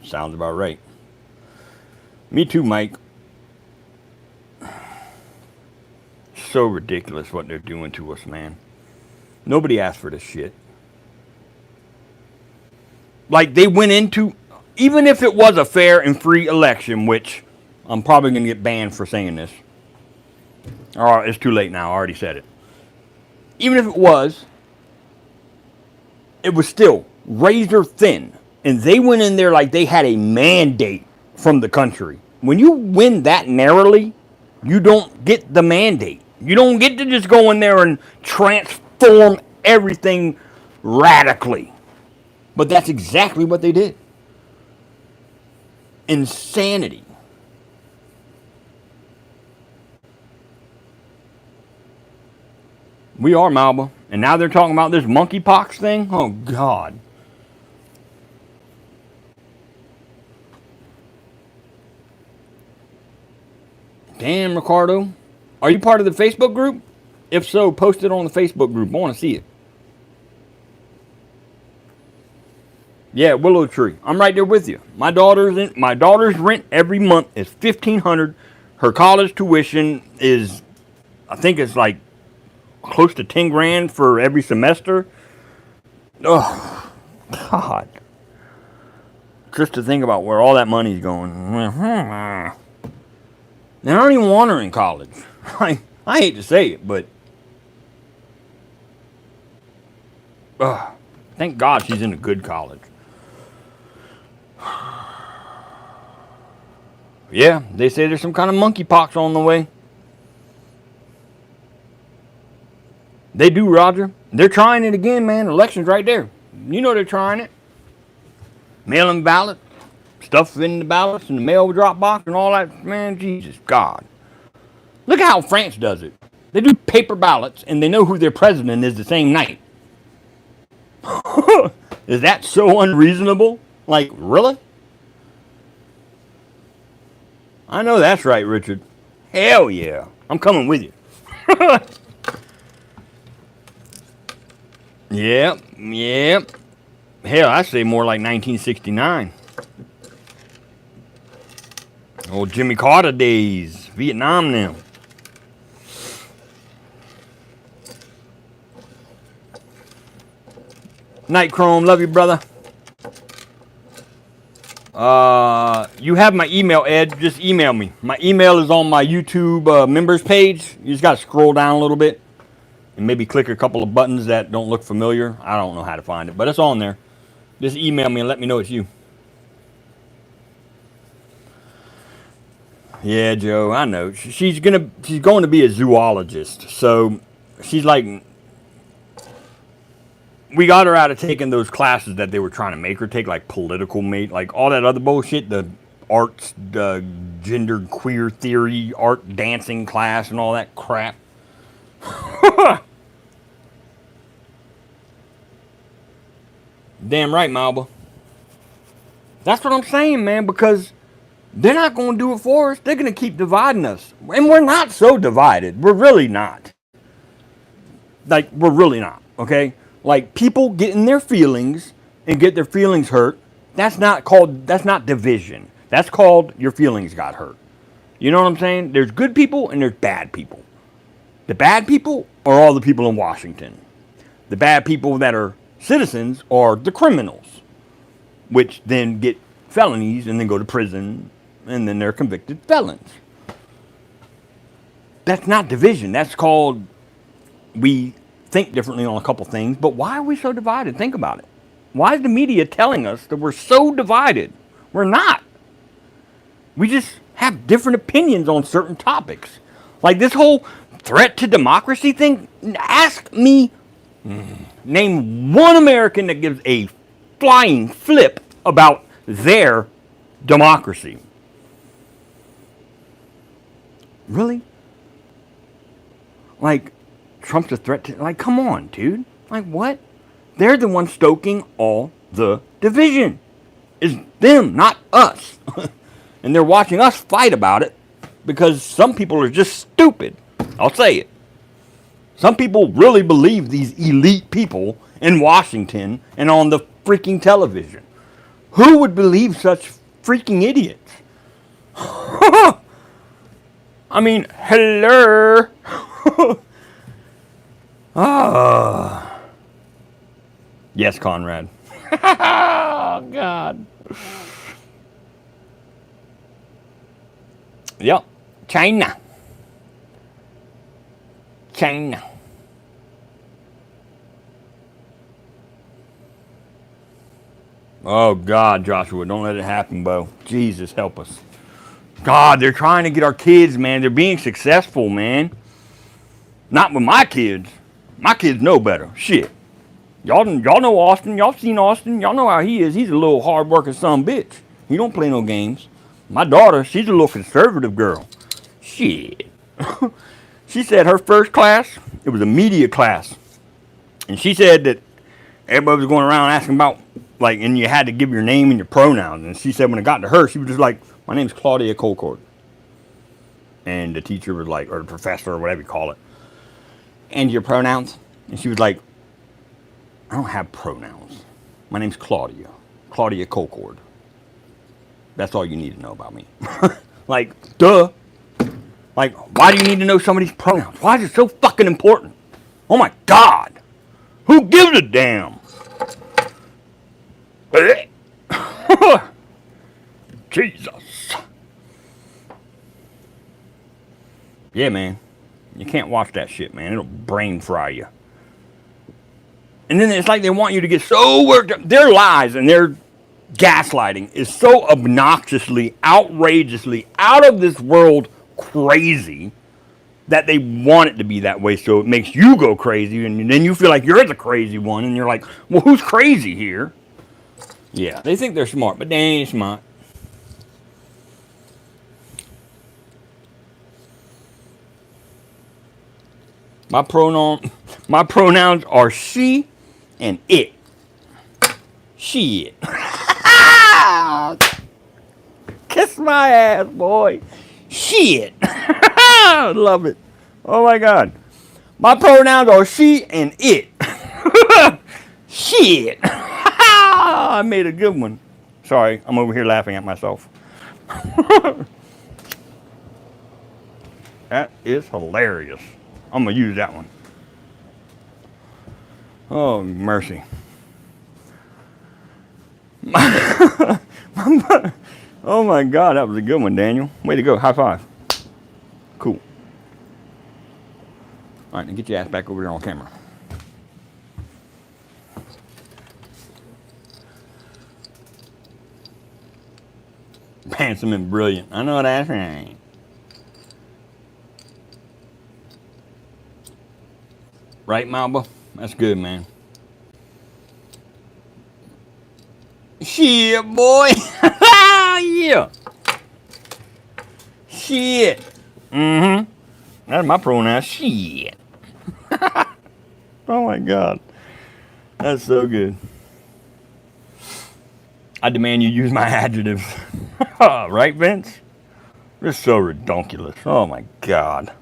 Sounds about right. Me too, Mike. So ridiculous what they're doing to us, man. Nobody asked for this shit. Like, they went into, even if it was a fair and free election, which I'm probably going to get banned for saying this. Or it's too late now, I already said it. Even if it was still razor thin. And they went in there like they had a mandate from the country. When you win that narrowly, you don't get the mandate. You don't get to just go in there and transform everything radically. But that's exactly what they did. Insanity. We are, Malba. And now they're talking about this monkeypox thing? Oh, God. Damn, Ricardo. Are you part of the Facebook group? If so, post it on the Facebook group. I want to see it. Yeah, Willow Tree. I'm right there with you. My daughter's rent every month is $1,500. Her college tuition is, I think it's like close to 10 grand for every semester. Oh, God. Just to think about where all that money's going. I don't even want her in college. I hate to say it, but thank God she's in a good college. Yeah, they say there's some kind of monkeypox on the way. They do, Roger. They're trying it again, man. Election's right there. You know they're trying it. Mailing ballots, stuff in the ballots in the mail drop box and all that. Man, Jesus, God. Look at how France does it. They do paper ballots and they know who their president is the same night. Is that so unreasonable? Like, really? I know that's right, Richard. Hell yeah. I'm coming with you. Yep. Hell, I say more like 1969. Old Jimmy Carter days. Vietnam now. Night Chrome, love you, brother. You have my email, Ed. Just email me. My email is on my YouTube members page. You just got to scroll down a little bit and maybe click a couple of buttons that don't look familiar. I don't know how to find it, but it's on there. Just email me and let me know it's you. Yeah, Joe, I know. She's going to be a zoologist. So she's like, we got her out of taking those classes that they were trying to make her take, like political mate, like all that other bullshit, the arts, the gender queer theory, art dancing class and all that crap. Damn right, Malba. That's what I'm saying, man, because they're not going to do it for us. They're going to keep dividing us. And we're not so divided. We're really not. Like, we're really not, okay? Like, people get in their feelings and get their feelings hurt. That's not division. That's called your feelings got hurt. You know what I'm saying? There's good people and there's bad people. The bad people are all the people in Washington. The bad people that are citizens are the criminals, which then get felonies and then go to prison and then they're convicted felons. That's not division. That's called we think differently on a couple things, but why are we so divided? Think about it. Why is the media telling us that we're so divided? We're not. We just have different opinions on certain topics. Like this whole threat to democracy thing, ask me, name one American that gives a flying flip about their democracy. Really? Like, Trump's a threat to, like, come on, dude. Like, what? They're the ones stoking all the division. It's them, not us. And they're watching us fight about it because some people are just stupid. I'll say it. Some people really believe these elite people in Washington and on the freaking television. Who would believe such freaking idiots? I mean, hello. Yes, Conrad. Oh, God. Yep. China. Oh, God, Joshua, don't let it happen, Bo. Jesus, help us. God, they're trying to get our kids, man. They're being successful, man. Not with my kids. My kids know better. Shit. Y'all know Austin. Y'all seen Austin. Y'all know how he is. He's a little hard-working son of a bitch. He don't play no games. My daughter, she's a little conservative girl. Shit. She said her first class, it was a media class. And she said that everybody was going around asking about, like, and you had to give your name and your pronouns. And she said when it got to her, she was just like, my name's Claudia Colcord. And the teacher was like, or the professor, or whatever you call it. And your pronouns? And she was like, I don't have pronouns. My name's Claudia. Claudia Colcord. That's all you need to know about me. Like, duh. Like, why do you need to know somebody's pronouns? Why is it so fucking important? Oh my God. Who gives a damn? Jesus. Yeah, man. You can't watch that shit, man. It'll brain fry you. And then it's like they want you to get so worked up. Their lies and their gaslighting is so obnoxiously, outrageously, out of this world crazy that they want it to be that way, so it makes you go crazy, and then you feel like you're the crazy one, and you're like, well, who's crazy here? Yeah, they think they're smart, but they ain't smart. My pronouns are she and it. Shit. Kiss my ass, boy. Shit. Love it. Oh my God. My pronouns are she and it. Shit. I made a good one. Sorry, I'm over here laughing at myself. That is hilarious. I'm going to use that one. Oh, mercy. Oh my God, that was a good one, Daniel. Way to go. High five. Cool. All right, now get your ass back over there on camera. Handsome and brilliant. I know that's right. Right, Malba? That's good, man. Shit, boy. Yeah. Shit. Mm-hmm. That's my pronoun. Shit. Oh, my God. That's so good. I demand you use my adjectives. Right, Vince? They're so redonkulous. Oh, my God.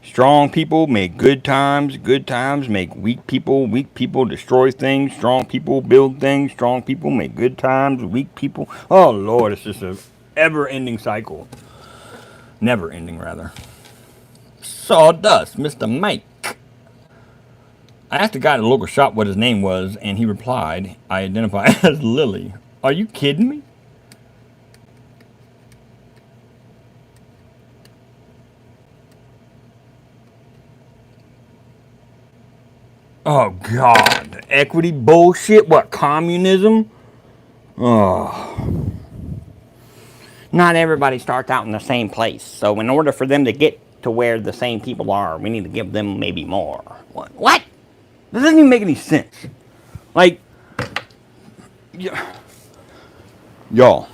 Strong people make good times make weak people destroy things, strong people build things, strong people make good times, weak people. Oh, Lord, it's just a ever-ending cycle. Never-ending, rather. Sawdust, Mr. Mike. I asked the guy at the local shop what his name was, and he replied, I identify as Lily. Are you kidding me? Oh, God. Equity bullshit? What, communism? Oh. Not everybody starts out in the same place. So in order for them to get to where the same people are, we need to give them maybe more. What? That doesn't even make any sense. Like, y'all.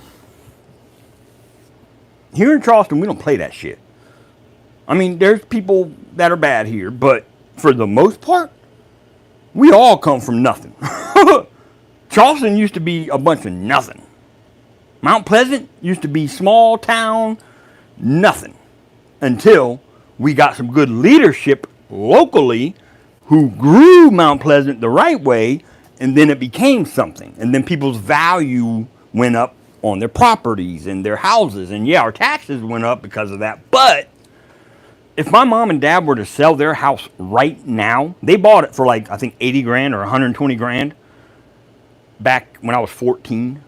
Here in Charleston, we don't play that shit. I mean, there's people that are bad here, but for the most part, we all come from nothing. Charleston used to be a bunch of nothing. Mount Pleasant used to be small town, Nothing. Until we got some good leadership locally who grew Mount Pleasant the right way, and then it became something. And then people's value went up on their properties and their houses. And yeah, our taxes went up because of that. But if my mom and dad were to sell their house right now, they bought it for like, I think 80 grand or 120 grand back when I was 14.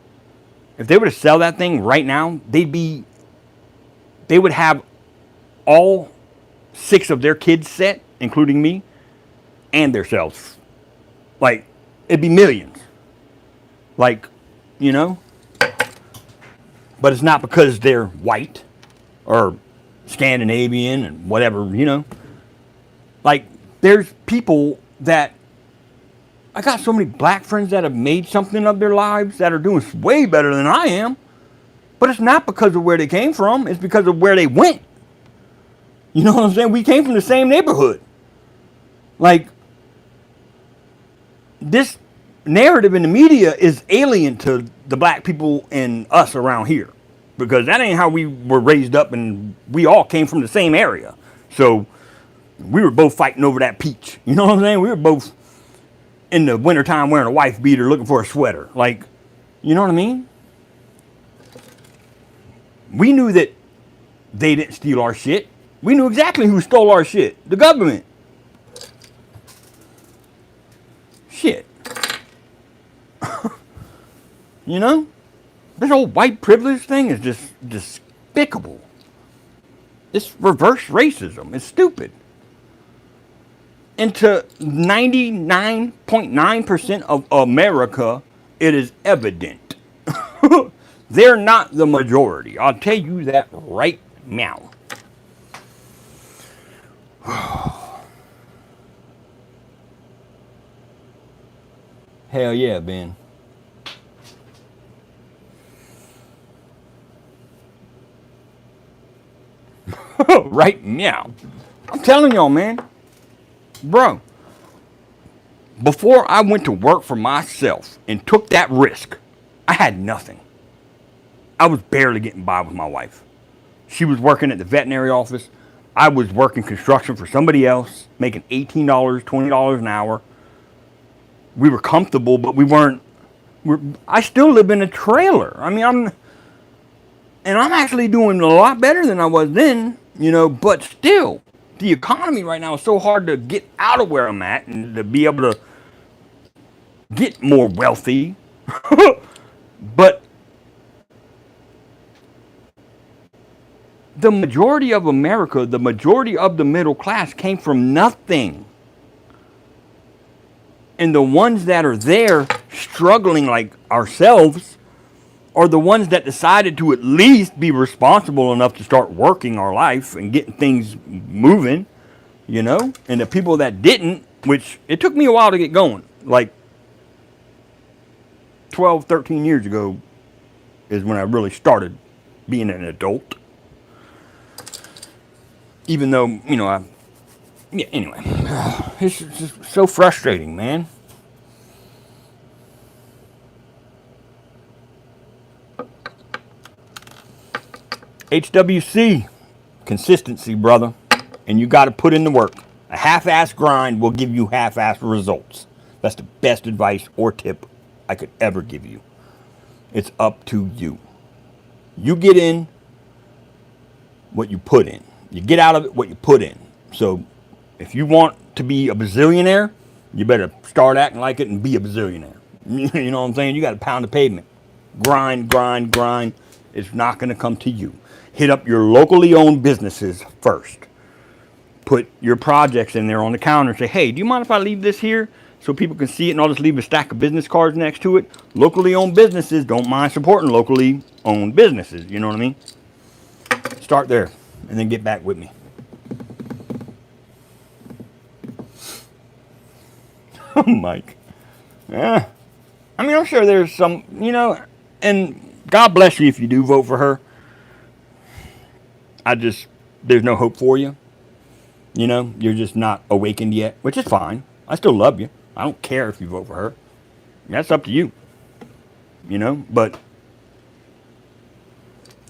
If they were to sell that thing right now, they would have all 6 of their kids set, including me, and themselves. Like, it'd be millions. Like, you know? But it's not because they're white or Scandinavian and whatever, you know? Like, there's people that, I got so many black friends that have made something of their lives that are doing way better than I am. But it's not because of where they came from, it's because of where they went. You know what I'm saying? We came from the same neighborhood. Like, this narrative in the media is alien to the black people and us around here. Because that ain't how we were raised up, and we all came from the same area. So, we were both fighting over that peach. You know what I'm saying? We were both in the wintertime wearing a wife beater looking for a sweater. Like, you know what I mean? We knew that they didn't steal our shit. We knew exactly who stole our shit. The government. Shit. You know? This whole white privilege thing is just despicable. It's reverse racism. It's stupid. And to 99.9% of America, it is evident. They're not the majority. I'll tell you that right now. Hell yeah, Ben. Right now. I'm telling y'all, man. Bro, before I went to work for myself and took that risk, I had nothing. I was barely getting by with my wife. She was working at the veterinary office. I was working construction for somebody else, making $18, $20 an hour. We were comfortable, but we weren't. I still live in a trailer. I mean, I'm actually doing a lot better than I was then, you know, but still, the economy right now is so hard to get out of where I'm at and to be able to get more wealthy. But the majority of America, the majority of the middle class came from nothing. And the ones that are there struggling like ourselves are the ones that decided to at least be responsible enough to start working our life and getting things moving, you know? And the people that didn't, which it took me a while to get going, like 12, 13 years ago is when I really started being an adult. Even though, you know, yeah, anyway. It's just so frustrating, man. HWC, consistency, brother. And you got to put in the work. A half-ass grind will give you half-ass results. That's the best advice or tip I could ever give you. It's up to you. You get in what you put in. You get out of it what you put in. So if you want to be a bazillionaire, you better start acting like it and be a bazillionaire. You know what I'm saying? You got to pound the pavement. Grind, grind, grind. It's not going to come to you. Hit up your locally owned businesses first. Put your projects in there on the counter and say, hey, do you mind if I leave this here so people can see it, and I'll just leave a stack of business cards next to it? Locally owned businesses, don't mind supporting locally owned businesses. You know what I mean? Start there and then get back with me. Mike. Yeah. I mean, I'm sure there's some, you know, and God bless you if you do vote for her. There's no hope for you. You know, you're just not awakened yet, which is fine. I still love you. I don't care if you vote for her. That's up to you. You know, but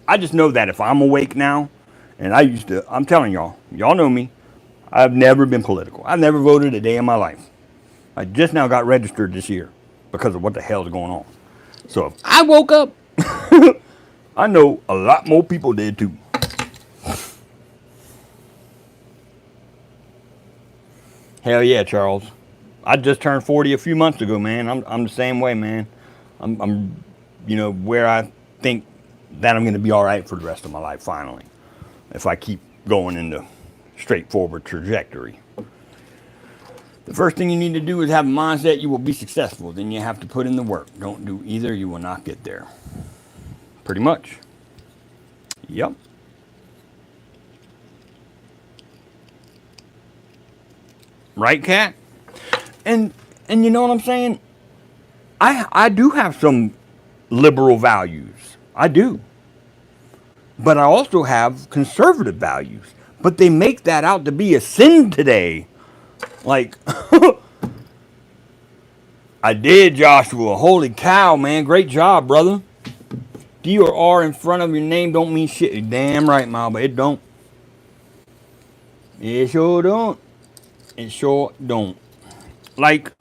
I just know that if I'm awake now And I'm telling y'all know me. I've never been political. I've never voted a day in my life. I just now got registered this year because of what the hell's going on. So if I woke up, I know a lot more people did too. Hell yeah, Charles. I just turned 40 a few months ago, man. I'm the same way, man. I'm where I think that I'm going to be all right for the rest of my life finally, if I keep going in the straightforward trajectory. The first thing you need to do is have a mindset you will be successful. Then you have to put in the work. Don't do either, you will not get there. Pretty much. Yep. Right, Cat? And you know what I'm saying? I do have some liberal values. I do. But I also have conservative values. But they make that out to be a sin today. Like, I did, Joshua. Holy cow, man. Great job, brother. D or R in front of your name don't mean shit. Damn right, Mama. It don't. It sure don't. It sure don't. Like,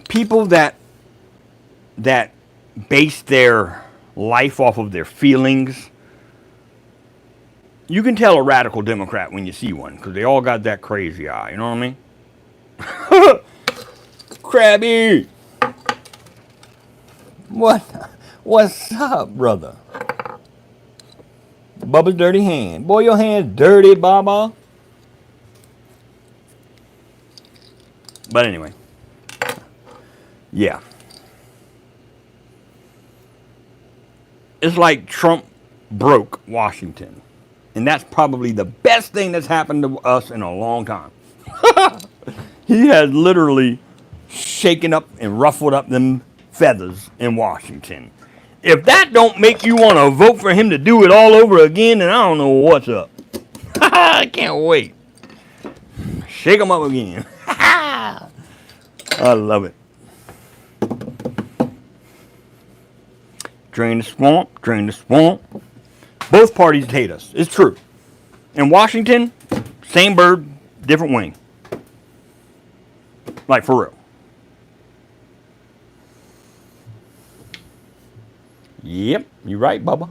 people that base their life off of their feelings, you can tell a radical Democrat when you see one, because they all got that crazy eye. You know what I mean? Krabby! What's up, brother? Bubba's dirty hand. Boy, your hand's dirty, Baba. But anyway. Yeah. It's like Trump broke Washington. And that's probably the best thing that's happened to us in a long time. He has literally shaken up and ruffled up them feathers in Washington. If that don't make you want to vote for him to do it all over again, then I don't know what's up. I can't wait. Shake them up again. I love it. Drain the swamp, drain the swamp. Both parties hate us. It's true. In Washington, same bird, different wing. Like, for real. Yep, you're right, Bubba.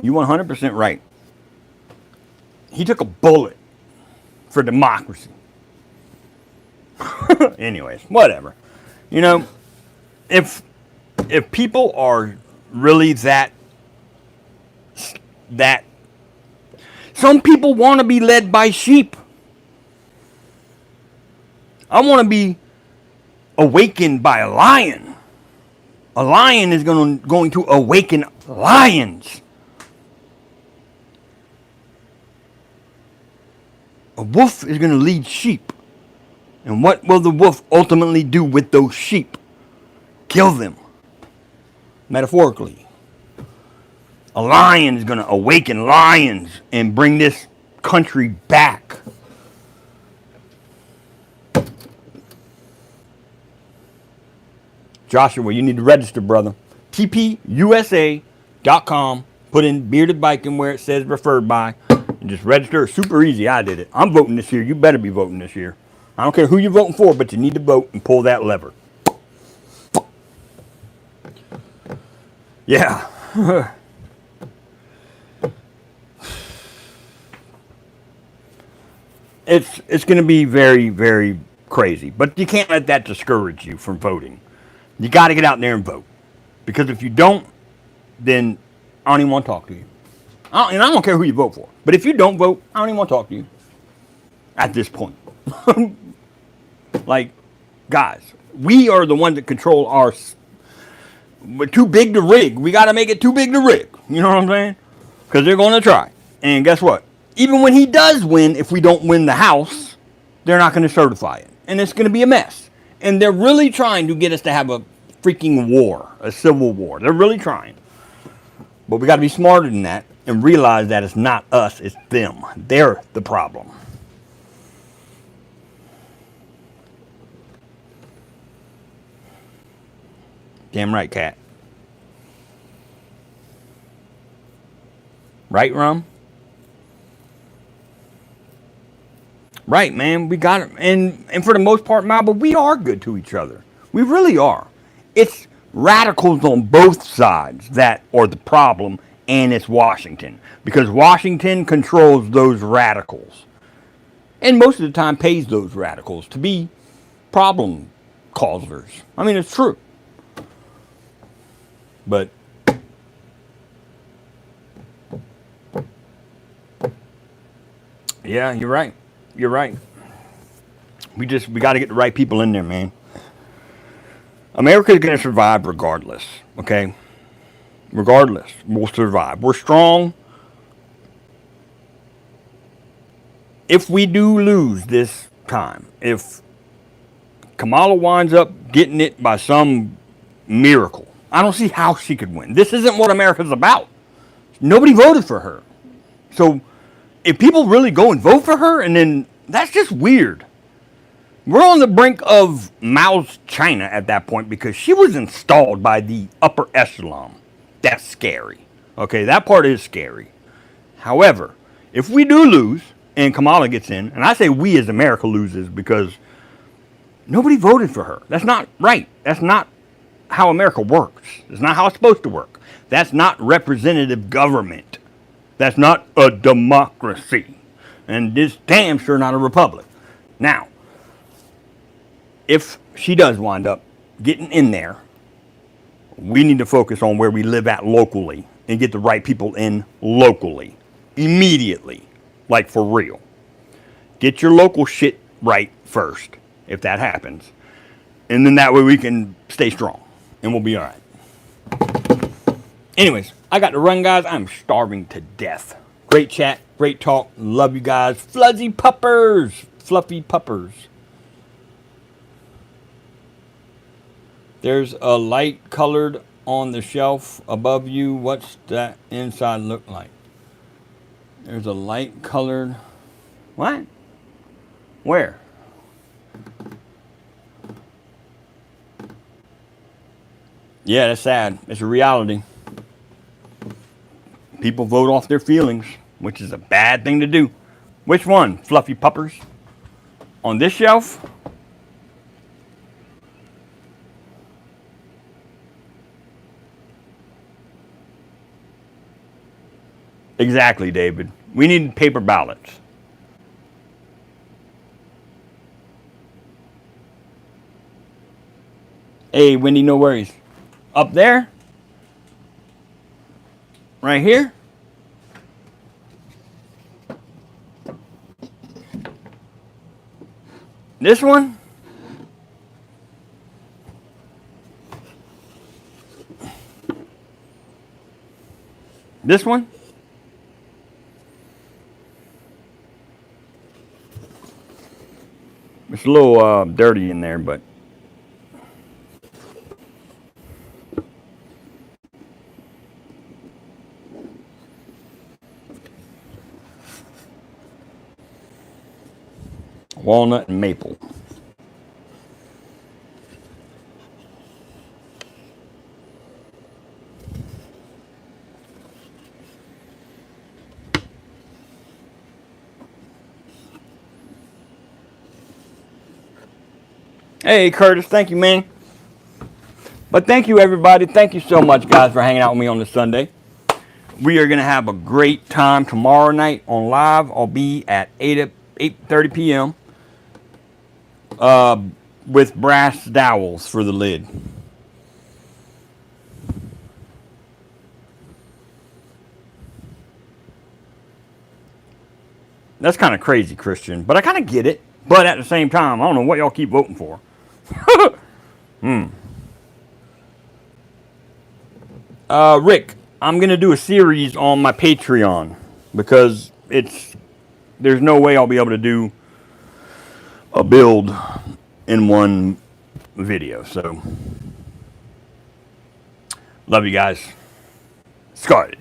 You 100% right. He took a bullet for democracy. Anyways, whatever. You know, if people are really that some people want to be led by sheep. I want to be awakened by a lion. A lion is going to awaken lions. A wolf is going to lead sheep. And what will the wolf ultimately do with those sheep? Kill them. Metaphorically. A lion is going to awaken lions and bring this country back. Joshua, you need to register, brother. tpusa.com. Put in Bearded Biking where it says referred by. And just register. It's super easy. I did it. I'm voting this year. You better be voting this year. I don't care who you're voting for, but you need to vote and pull that lever. Yeah. It's going to be very, very crazy. But you can't let that discourage you from voting. You got to get out there and vote. Because if you don't, then I don't even want to talk to you. And I don't care who you vote for. But if you don't vote, I don't even want to talk to you. At this point. Like, guys, we are the ones that control our... We're too big to rig. We got to make it too big to rig. You know what I'm saying? Because they're going to try. And guess what? Even when he does win, if we don't win the House, they're not going to certify it. And it's going to be a mess. And they're really trying to get us to have a freaking war, a civil war. They're really trying. But we got to be smarter than that and realize that it's not us, it's them. They're the problem. Damn right, Cat. Right, Rum? Right, man. We got it. And for the most part, Maba, we are good to each other. We really are. It's radicals on both sides that are the problem, and it's Washington. Because Washington controls those radicals. And most of the time pays those radicals to be problem causers. I mean, it's true. But yeah, you're right. You're right. We got to get the right people in there, man. America's going to survive regardless, okay? Regardless, we'll survive. We're strong. If we do lose this time, if Kamala winds up getting it by some miracle, I don't see how she could win. This isn't what America's about. Nobody voted for her. So if people really go and vote for her, and then that's just weird. We're on the brink of Mao's China at that point because she was installed by the upper echelon. That's scary. Okay, that part is scary. However, if we do lose and Kamala gets in, and I say we as America loses because nobody voted for her. That's not right. That's not how America works. It's not how it's supposed to work. That's not representative government. That's not a democracy. And this damn sure not a republic. Now, if she does wind up getting in there, we need to focus on where we live at locally and get the right people in locally, immediately, like for real. Get your local shit right first, if that happens. And then that way we can stay strong and we'll be all right. Anyways, I got to run, guys. I'm starving to death. Great chat, great talk. Love you guys. Fluzzy puppers, fluffy puppers. There's a light colored on the shelf above you. What's that inside look like? There's a light colored. What? Where? Yeah, that's sad. It's a reality. People vote off their feelings, which is a bad thing to do. Which one, fluffy puppers? On this shelf? Exactly, David. We need paper ballots. Hey, Wendy, no worries. Up there? Right here? This one? This one? It's a little dirty in there, but walnut and maple. Hey, Curtis, thank you, man. But thank you, everybody. Thank you so much, guys, for hanging out with me on this Sunday. We are going to have a great time tomorrow night on live. I'll be at 8:30 p.m. With brass dowels for the lid. That's kind of crazy, Christian, but I kind of get it. But at the same time, I don't know what y'all keep voting for. Rick, I'm going to do a series on my Patreon because there's no way I'll be able to do a build in one video. So, love you guys. Scarlet.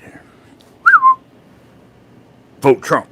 Vote Trump.